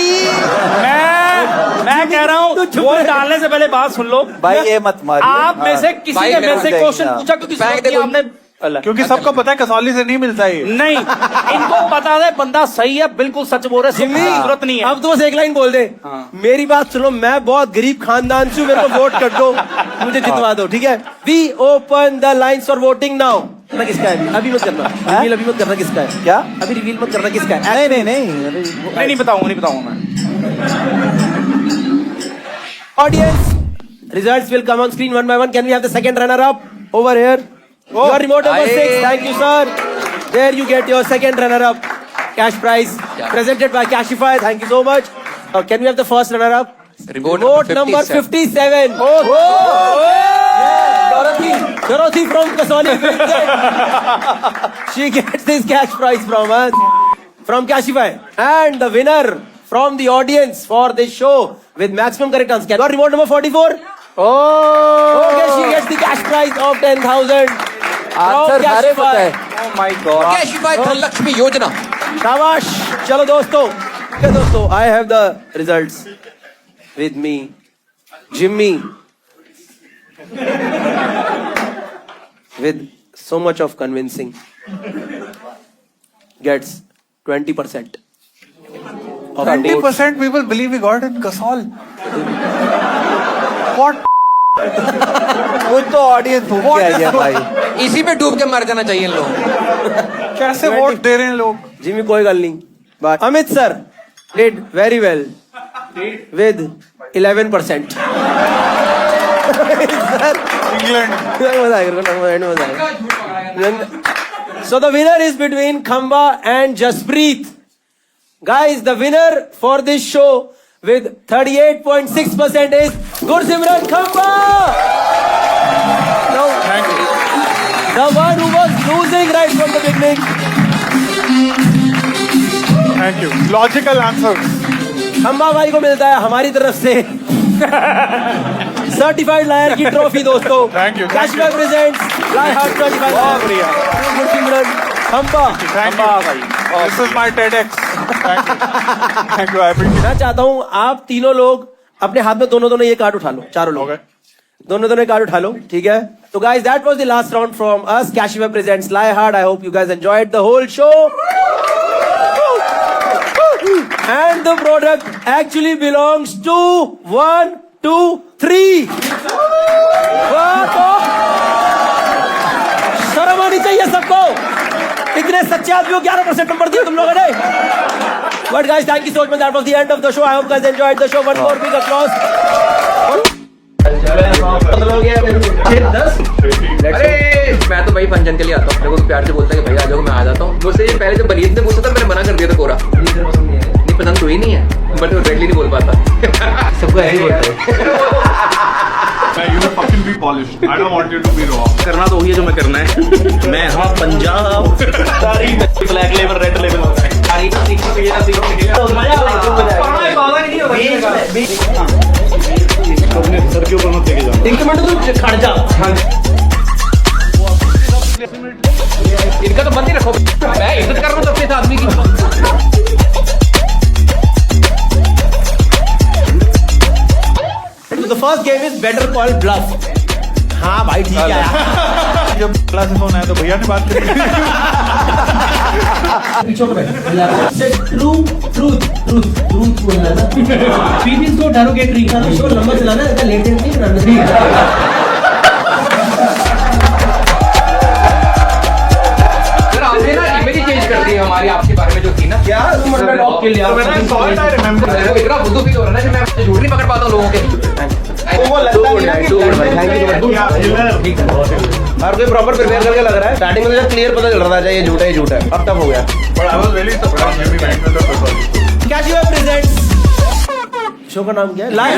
मैं कह रहा हूँ, वोट डालने से पहले बात सुन लो भाई ये मत मारिए। आप में से किसी भाई, ने मेरे मेरे से को क्वेश्चन देखना। पूछा क्योंकि बैंक सुबह देखो। आपने अल्लाह। क्योंकि सबको पता है कसौली से नहीं मिलता ये। नहीं, इनको पता है बंदा सही है, बिल्कुल सच बोल रहे, जिम्मी, जरूरत नहीं है। अब तो बस एक लाइन बोल दे। मेरी बात सुनो, मैं बहुत गरीब खानदान से हूं, मेरे को वोट कर दो, मुझे जितवा दो, ठीक है? We open the lines for voting now. ना किसका है? अभी मत करना रिवील, अभी मत करना किसका है। क्या? अभी रिवील मत करना किसका है। नहीं नहीं बताऊंगा मैं। Audience, results will come on screen one by one. Can we have the second runner up over here? Your remote number 6. Thank you, sir. There you get your second runner up. Cash prize presented by Cashify. Thank you so much. Can we have the first runner up? Remote number 57. Dorothy from Kasoli. She gets this cash prize from us, from Cashify. And the winner from the audience for this show with maximum correct answer. Your remote number 44. Okay, she gets the cash prize of 10,000. Answer सारे पता है। Oh my God. Cashify Dhanlaxmi योजना। शाबाश। चलो दोस्तों, I have the results with me. Jimmy, with so much of convincing, gets 20%. 20% people believe we got in Kasol. What? वो तो audience भूख के आई है भाई। इसी पे डूब के मर जाना चाहिए इन लोगों को। कैसे वोट दे रहे हैं लोग? Jimmy, कोई गल नहीं। But Amit sir did very well with 11%. England. मजा आएगा। So the winner is between Khamba and Jaspreet. Guys, the winner for this show with 38.6% is Gursimran Khamba. Now, Thank you. the one who was losing right from the beginning. Thank you. Logical answers. खंबा भाई को मिलता है हमारी तरफ से certified lawyer की trophy दोस्तों. Thank you, thank Cash Back presents Fly Hard 25 बहुत बढ़िया. Gursimran Khamba. Thank you. भाई. This is my TEDx. Thank you. Thank you. I appreciate मैं चाहता हूँ आप तीनों लोग अपने हाथ में दोनों ये कार्ड उठा लो. चारों लोग Okay. दोनों कार्ड उठा लो. ठीक है. तो guys, that was the last round from us. Cash Back presents Fly Hard. I hope you guys enjoyed the whole show. And the product actually belongs to 1, 2, 3. शर्म आनी चाहिए सबको. इतने सच्चे आदमी को 11% नंबर दिया तुम लोगों ने. But guys, thank you so much. That was the end of the show. I hope you guys enjoyed the show. One more big applause. अरे मैं तो भाई फंक्शन के लिए आता हूँ. मेरे को तो प्यार से बोलता है कि भाई आ जाओ, मैं आ जाता हूँ. मुझसे ये पहले जब बनीत ने पूछा था मैंने मना कर दिया था कोरा. नहीं पसंद तो ही नहीं है, बट वो डायरेक्टली नहीं बोल पाता. सबको ऐसे ही बोलता है. you will fucking be polished. I don't want you to be raw. करना तो वही है जो मैं करना है. मैं हाँ Punjab black level red level sir के ऊपर मत लेके जाओ. एक मिनट तू खड़ जा. इनका तो बंद ही रखो. मैं इज्जत कर रहा हूँ सबसे इस आदमी की. The first game is better call bluff. हाँ भाई ठीक है यार. जब क्लास से फोन आया तो भैया ने बात करी. ट्रूथ बोलना ना. पीपीस को डेरोगेटरी का शो लंबा चलाना है. लेटेंट नहीं करना. सर आपने ना इमेज ही चेंज कर दी है हमारी आपके बारे में जो थी ना. क्या तुमने लॉक के लिए When I saw it, I remember. मेरे को इतना बुद्धू फील हो रहा है ना कि मैं झूठ नहीं पकड़ पाता हूँ लोगों के. वो लगता नहीं है कि हर कोई प्रॉपर प्रिपेयर करके लग रहा है. स्टार्टिंग में तो क्लियर पता चल रहा था ये झूठा ही झूठा है. अब तक हो गया. But I was really surprised when we went with the proposal. Cash Back presents show का नाम क्या है? लाइव.